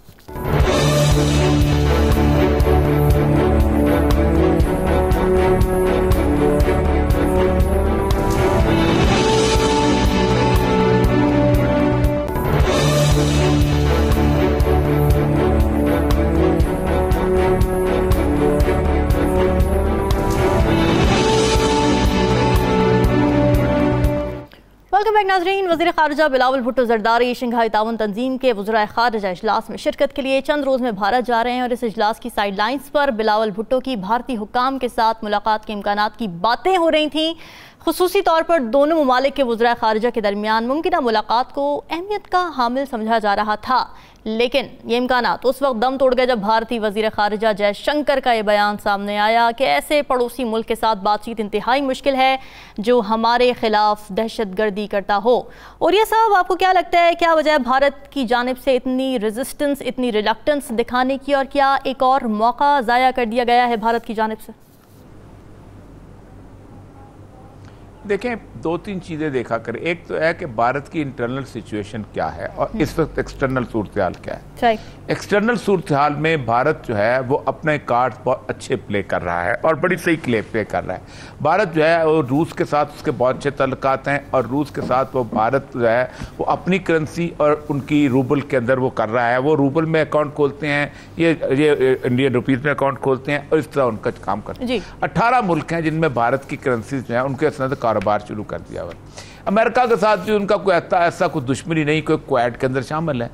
नाज़रीन, वज़ीर ख़ारिजा बिलावल भुट्टो ज़रदारी शंघाई ताउन तंजीम के वज़राए ख़ारिजा इजलास में शिरकत के लिए चंद रोज़ में भारत जा रहे हैं और इस इजलास की साइडलाइंस पर बिलावल भुट्टो की भारतीय हुक्काम के साथ मुलाकात के इम्कानात की बातें हो रही थीं। खुसूसी तौर पर दोनों ममालिक के वज़राए ख़ारिजा के दरमियान मुमकिन मुलाकात को अहमियत का हामिल समझा जा रहा था, लेकिन ये इम्कानात उस वक्त दम तोड़ गए जब भारतीय वज़ीर ख़ारिजा जयशंकर का ये बयान सामने आया कि ऐसे पड़ोसी मुल्क के साथ बातचीत इंतहाई मुश्किल है जो हमारे खिलाफ दहशतगर्दी करता हो। और ये साहब, आपको क्या लगता है, क्या वजह है भारत की जानिब से इतनी रेजिस्टेंस, इतनी रिलक्टेंस दिखाने की, और क्या एक और मौका ज़ाया कर दिया गया है भारत की जानिब से? देखें, दो तीन चीज़ें देखा करें। एक तो है कि भारत की इंटरनल सिचुएशन क्या है और इस वक्त एक्सटर्नल सूरत हाल क्या है। एक्सटर्नल सूरत हाल में भारत जो है वो अपने कार्ड बहुत अच्छे प्ले कर रहा है और बड़ी सही प्ले कर रहा है। भारत जो है वो रूस के साथ उसके बहुत अच्छे तल्लुकात हैं और रूस के साथ वो भारत जो है वो अपनी करेंसी और उनकी रूबल के अंदर वो कर रहा है। वो रूबल में अकाउंट खोलते हैं, ये इंडियन रुपीज़ में अकाउंट खोलते हैं और इस तरह उनका काम करते हैं। 18 मुल्क हैं जिनमें भारत की करेंसी जो है उनके साथ कारोबार शुरू कर दिया हुआ। अमेरिका के साथ भी उनका कोई ऐसा कोई दुश्मनी नहीं, कोई क्वाड के अंदर शामिल है।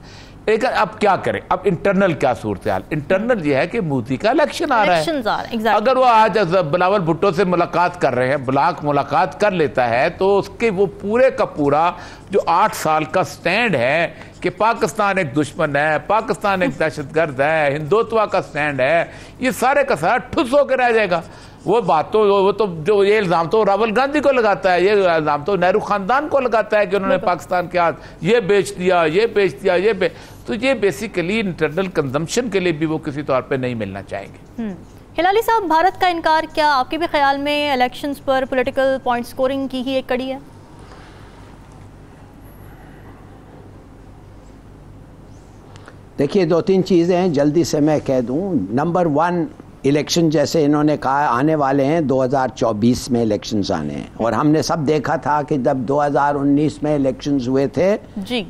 लेकिन अब क्या करें, अब इंटरनल क्या सूरत हाल? इंटरनल ये है कि मोदी का इलेक्शन आ रहा है। अगर वो आज बिलावल भुट्टो से मुलाकात कर रहे हैं, ब्लॉक मुलाकात कर लेता है, तो उसके वो पूरे का पूरा जो 8 साल का स्टैंड है कि पाकिस्तान एक दुश्मन है, पाकिस्तान एक दहशतगर्द है, हिंदुत्व का स्टैंड है, ये सारे का सारा ठुस होकर रह जाएगा। वो बात तो वो तो जो ये इल्ज़ाम तो राहुल गांधी को लगाता है, ये इल्ज़ाम तो नेहरू खानदान को लगाता है कि उन्होंने पाकिस्तान के हाथ ये बेच दिया, ये बेच दिया, तो ये बेसिकली इंटरनल कंजम्पशन के लिए भी वो किसी तौर पे नहीं मिलना चाहेंगे। हिलाली साहब, भारत का इनकार क्या आपके भी ख्याल में इलेक्शंस पर पॉलिटिकल पॉइंट स्कोरिंग की ही एक कड़ी है? देखिए, दो तीन चीज़ें हैं, जल्दी से मैं कह दूं। नंबर 1, इलेक्शन जैसे इन्होंने कहा आने वाले हैं, 2024 में इलेक्शंस आने हैं, और हमने सब देखा था कि जब 2019 में इलेक्शंस हुए थे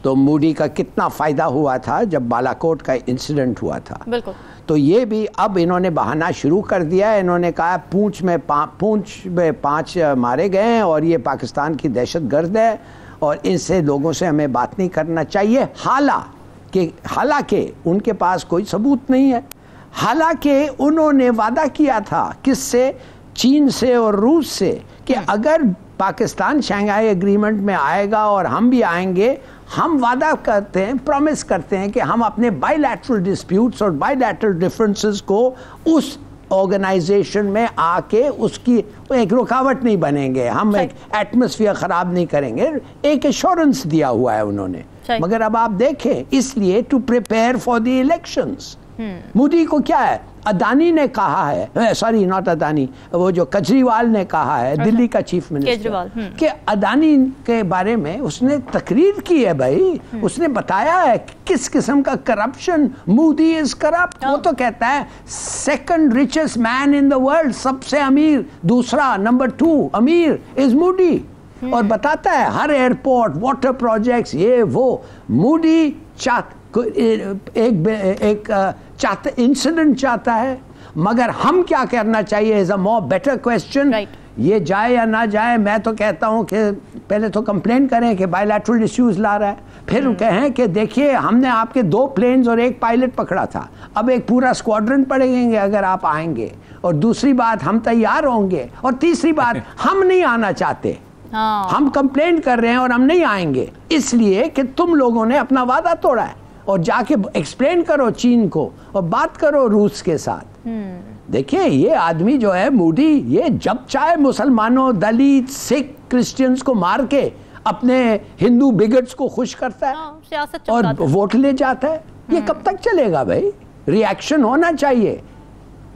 तो मोदी का कितना फ़ायदा हुआ था जब बालाकोट का इंसिडेंट हुआ था। बिल्कुल। तो ये भी अब इन्होंने बहाना शुरू कर दिया है। इन्होंने कहा पूंछ में 5 मारे गए हैं और ये पाकिस्तान की दहशतगर्द है और इनसे लोगों से हमें बात नहीं करना चाहिए। हालांकि उनके पास कोई सबूत नहीं है। हालांकि उन्होंने वादा किया था, किससे? चीन से और रूस से, कि अगर पाकिस्तान शंघाई एग्रीमेंट में आएगा और हम भी आएंगे, हम वादा करते हैं, प्रॉमिस करते हैं कि हम अपने बायलैटरल डिस्प्यूट्स और बायलैटरल डिफरेंसेस को उस ऑर्गेनाइजेशन में आके उसकी एक रुकावट नहीं बनेंगे, हम एक एटमॉस्फेयर खराब नहीं करेंगे। एक एश्योरेंस दिया हुआ है उन्होंने। मगर अब आप देखें, इसलिए to prepare for the elections, Modi को क्या है, अदानी ने कहा है, सॉरी नॉट अदानी, वो जो केजरीवाल ने कहा है, दिल्ली का चीफ मिनिस्टर, कि अदानी के बारे में उसने तकरीर की है भाई, उसने बताया है किस किस्म का करप्शन, मोदी इज करप्ट। वो तो कहता है second richest man in the world, सबसे अमीर, दूसरा नंबर 2 अमीर इज मोदी, और बताता है हर एयरपोर्ट, वाटर प्रोजेक्ट्स, ये वो। मोदी एक इंसिडेंट चाहता है, मगर हम क्या करना चाहिए is a more better question. ये जाए या ना जाए, मैं तो कहता हूं कि पहले तो कंप्लेन करें कि बायलैटरल इश्यूज ला रहा है, फिर कहें कि देखिए हमने आपके 2 प्लेन्स और 1 पायलट पकड़ा था, अब एक पूरा स्क्वाड्रन पड़ेंगे अगर आप आएंगे, और दूसरी बात हम तैयार होंगे, और तीसरी बात हम नहीं आना चाहते, हम कंप्लेन कर रहे हैं और हम नहीं आएंगे इसलिए कि तुम लोगों ने अपना वादा तोड़ा है। और जाके एक्सप्लेन करो चीन को और बात करो रूस के साथ। देखिए, ये आदमी जो है मोदी, ये जब चाहे मुसलमानों, दलित, सिख, क्रिश्चियंस को मार के अपने हिंदू बिगट्स को खुश करता है और वोट ले जाता है। ये कब तक चलेगा भाई? रिएक्शन होना चाहिए।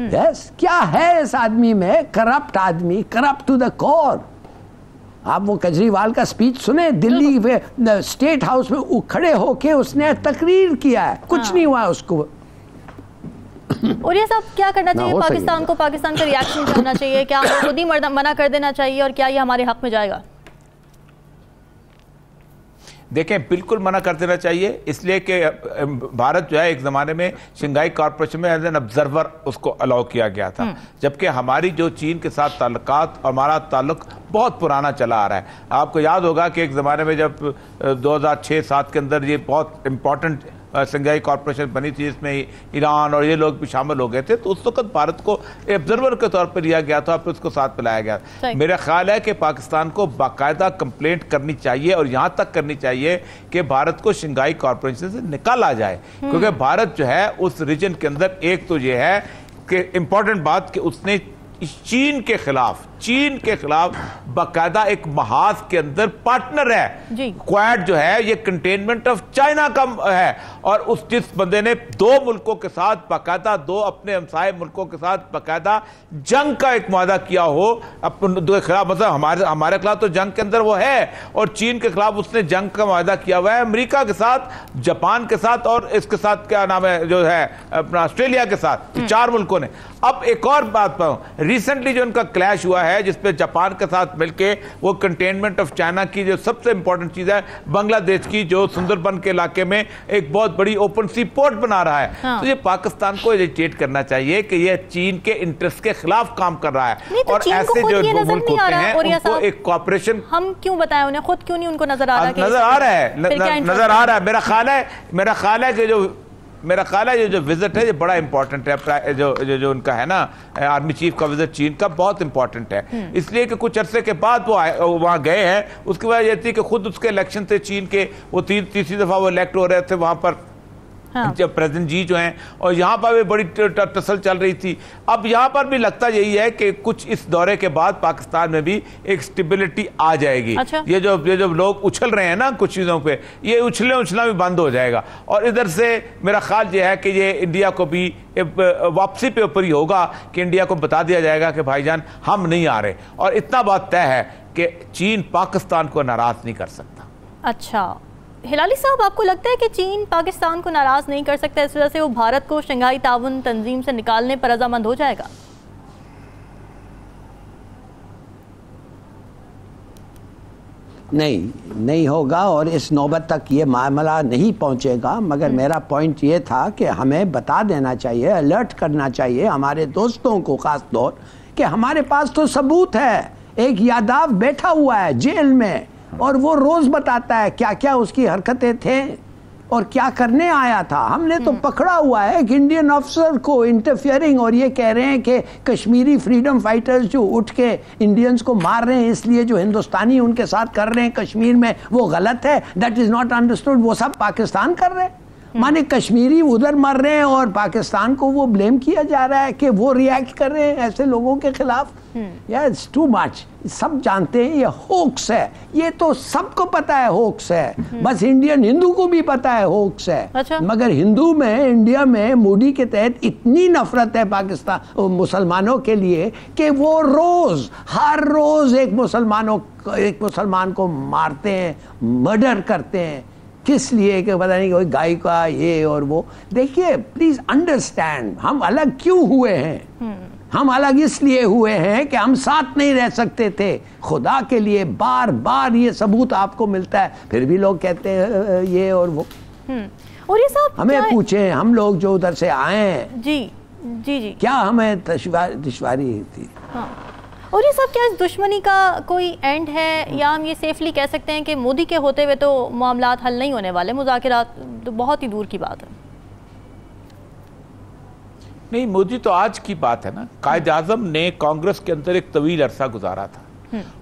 यस, क्या है इस आदमी में? करप्ट आदमी, करप्ट टू द कोर। आप वो केजरीवाल का स्पीच सुने, दिल्ली में स्टेट हाउस में खड़े होके उसने तकरीर किया है, कुछ नहीं हुआ उसको। और ये सब क्या करना चाहिए पाकिस्तान को? पाकिस्तान का रिएक्शन करना चाहिए क्या? खुद ही मना कर देना चाहिए, और क्या ये हमारे हक में जाएगा? देखें, बिल्कुल मना कर देना चाहिए, इसलिए कि भारत जो है एक ज़माने में शंघाई कॉर्पोरेशन में एज एन ऑब्जर्वर उसको अलाउ किया गया था, जबकि हमारी जो चीन के साथ ताल्लुकात, हमारा ताल्लुक बहुत पुराना चला आ रहा है। आपको याद होगा कि एक ज़माने में जब 2006-07 के अंदर ये बहुत इम्पोर्टेंट शंघाई कॉर्पोरेशन बनी थी, जिसमें ईरान और ये लोग भी शामिल हो गए थे, तो उस वक्त भारत को ऑब्जर्वर के तौर पर लिया गया था, फिर उसको साथ मिलाया गया। मेरा ख्याल है कि पाकिस्तान को बाकायदा कंप्लेंट करनी चाहिए और यहाँ तक करनी चाहिए कि भारत को शंघाई कॉर्पोरेशन से निकाला जाए, क्योंकि भारत जो है उस रीजन के अंदर, एक तो ये है कि इंपॉर्टेंट बात कि उसने चीन के खिलाफ बाकायदा एक महाज के अंदर पार्टनर है। क्वाड जो है ये कंटेनमेंट ऑफ चाइना का है, और उस जिस बंदे ने दो मुल्कों के साथ बाकायदा, दो अपने हमसाये मुल्कों के साथ बाकायदा जंग का एक वादा किया हो अपने खिलाफ, मतलब हमारे खिलाफ तो जंग के अंदर वो है, और चीन के खिलाफ उसने जंग का वादा किया हुआ है, अमेरिका के साथ, जापान के साथ और इसके साथ क्या नाम है जो है अपना ऑस्ट्रेलिया के साथ, 4 मुल्कों ने। अब एक और बात पर रिसेंटली जो उनका क्लैश हुआ है, जिसपे जापान के साथ मिलके वो कंटेनमेंट ऑफ चाइना की जो सबसे इंपॉर्टेंट चीज है, बांग्लादेश की जो सुंदरबन के इलाके में एक बहुत बड़ी ओपन सी पोर्ट बना रहा है, तो ये पाकिस्तान को इरिटेट करना चाहिए कि ये चीन के इंटरेस्ट के खिलाफ काम कर रहा है, और ऐसे जो मुल्क होते हैं उनको एक कॉर्पोरेशन, हम क्यों बताएं उन्हें, खुद क्यों नहीं उनको नजर आ रहा है? नजर आ रहा है। मेरा ख्याल है कि ये जो विजिट है ये बड़ा इंपॉर्टेंट है, जो उनका है ना आर्मी चीफ का विजिट चीन का, बहुत इंपॉर्टेंट है, इसलिए कि कुछ अरसे के बाद वो वहाँ गए हैं। उसकी वजह यह थी कि खुद उसके इलेक्शन थे चीन के, वो तीसरी दफा वो इलेक्ट हो रहे थे वहाँ पर, जब प्रेसिडेंट जी जो हैं, और यहाँ पर भी बड़ी टसल चल रही थी। अब यहाँ पर भी लगता यही है कि कुछ इस दौरे के बाद पाकिस्तान में भी एक स्टेबिलिटी आ जाएगी। अच्छा। ये जो लोग उछल रहे हैं ना कुछ चीज़ों पे, ये उछलना भी बंद हो जाएगा, और इधर से मेरा ख्याल ये है कि ये इंडिया को भी वापसी पे ऊपर ही होगा कि इंडिया को बता दिया जाएगा कि भाईजान हम नहीं आ रहे, और इतना बात तय है कि चीन पाकिस्तान को नाराज नहीं कर सकता। अच्छा हिलाली साहब, आपको लगता है कि चीन पाकिस्तान को नाराज नहीं कर सकता, इस वजह से वो भारत को शंघाई ताउन तंजीम से निकालने पर रजामंद हो जाएगा? नहीं होगा, और इस नौबत तक ये मामला नहीं पहुंचेगा। मगर मेरा पॉइंट ये था कि हमें बता देना चाहिए, अलर्ट करना चाहिए हमारे दोस्तों को खास तौर, कि हमारे पास तो सबूत है। एक यादव बैठा हुआ है जेल में, और वो रोज बताता है क्या क्या उसकी हरकतें थे और क्या करने आया था। हमने तो पकड़ा हुआ है एक इंडियन अफसर को इंटरफियरिंग, और ये कह रहे हैं कि कश्मीरी फ्रीडम फाइटर्स जो उठ के इंडियंस को मार रहे हैं, इसलिए जो हिंदुस्तानी उनके साथ कर रहे हैं कश्मीर में वो गलत है। That is not understood. वो सब पाकिस्तान कर रहे हैं, माने कश्मीरी उधर मर रहे हैं और पाकिस्तान को वो ब्लेम किया जा रहा है कि वो रिएक्ट कर रहे हैं ऐसे लोगों के खिलाफ। It's too much. सब जानते हैं ये होक्स है, ये तो सबको पता है होक्स है, बस इंडियन हिंदू को भी पता है होक्स है। अच्छा। मगर हिंदू में, इंडिया में मोदी के तहत इतनी नफरत है पाकिस्तान मुसलमानों के लिए कि वो हर रोज एक मुसलमान को मारते हैं, मर्डर करते हैं। किस लिए? कि पता नहीं कोई गाय का ये और वो। देखिए प्लीज अंडरस्टैंड, हम अलग क्यों हुए हैं। हम अलग इसलिए हुए हैं कि हम साथ नहीं रह सकते थे। खुदा के लिए बार बार ये सबूत आपको मिलता है, फिर भी लोग कहते हैं ये और वो। और ये सब हमें पूछे, हम लोग जो उधर से आए हैं, जी क्या हमें दुश्वारी थी? हाँ। और ये सब क्या इस दुश्मनी का कोई एंड है, या हम ये सेफली कह सकते हैं कि मोदी के होते हुए तो मामलात हल नहीं होने वाले, मुज़ाकरात तो बहुत ही दूर की बात है? नहीं, मोदी तो आज की बात है ना। कायद आज़म ने कांग्रेस के अंदर एक तवील अरसा गुजारा था,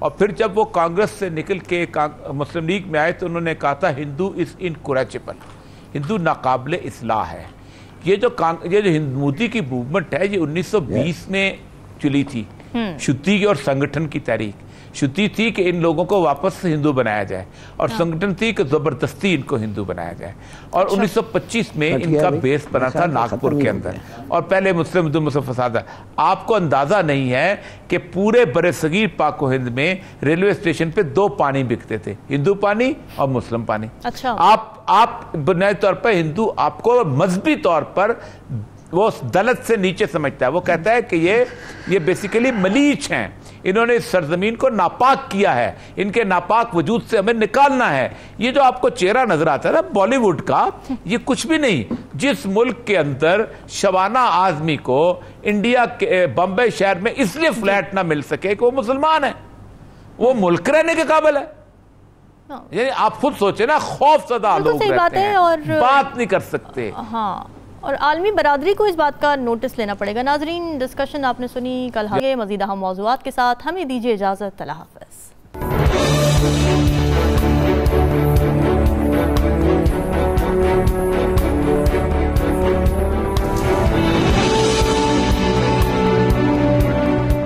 और फिर जब वो कांग्रेस से निकल के मुस्लिम लीग में आए तो उन्होंने कहा था हिंदू इज इनकुरेजेबल, हिंदू नाकाबिले इस्लाह है। ये जो मोदी की मूवमेंट है ये 1920 में चली थी। शुद्धि और संगठन की तहरीक शुद्धि थी कि इन लोगों को वापस से हिंदू बनाया जाए, और संगठन थी कि जबरदस्ती इनको हिंदू बनाया जाए। और 1925 में इनका बेस बना था नागपुर के अंदर, और पहले मुस्लिम फसाद। आपको अंदाजा नहीं है कि पूरे बड़े सगीर पाको हिंद में रेलवे स्टेशन पे 2 पानी बिकते थे, हिंदू पानी और मुस्लिम पानी। अच्छा। आप बुनियादी तौर पर हिंदू, आपको मजहबी तौर पर वो दलत से नीचे समझता है। वो कहता है कि ये बेसिकली मलीच हैं, इन्होंने इस सरजमीन को नापाक किया है, इनके नापाक वजूद से हमें निकालना है। ये जो आपको चेहरा नजर आता है ना बॉलीवुड का, ये कुछ भी नहीं। जिस मुल्क के अंदर शबाना आजमी को इंडिया के बम्बई शहर में इसलिए फ्लैट ना मिल सके कि वो मुसलमान है, वो मुल्क रहने के काबिल है। यानी आप खुद सोचे ना, खौफ सदा लोग रहते हैं और बात नहीं कर सकते। हाँ, और आलमी बरादरी को इस बात का नोटिस लेना पड़ेगा। नाजरीन, डिस्कशन आपने सुनी, कल आगे मज़ीद अहम मौज़ूआत के साथ हमें दीजिए इजाज़त। अल्लाह हाफ़िज़।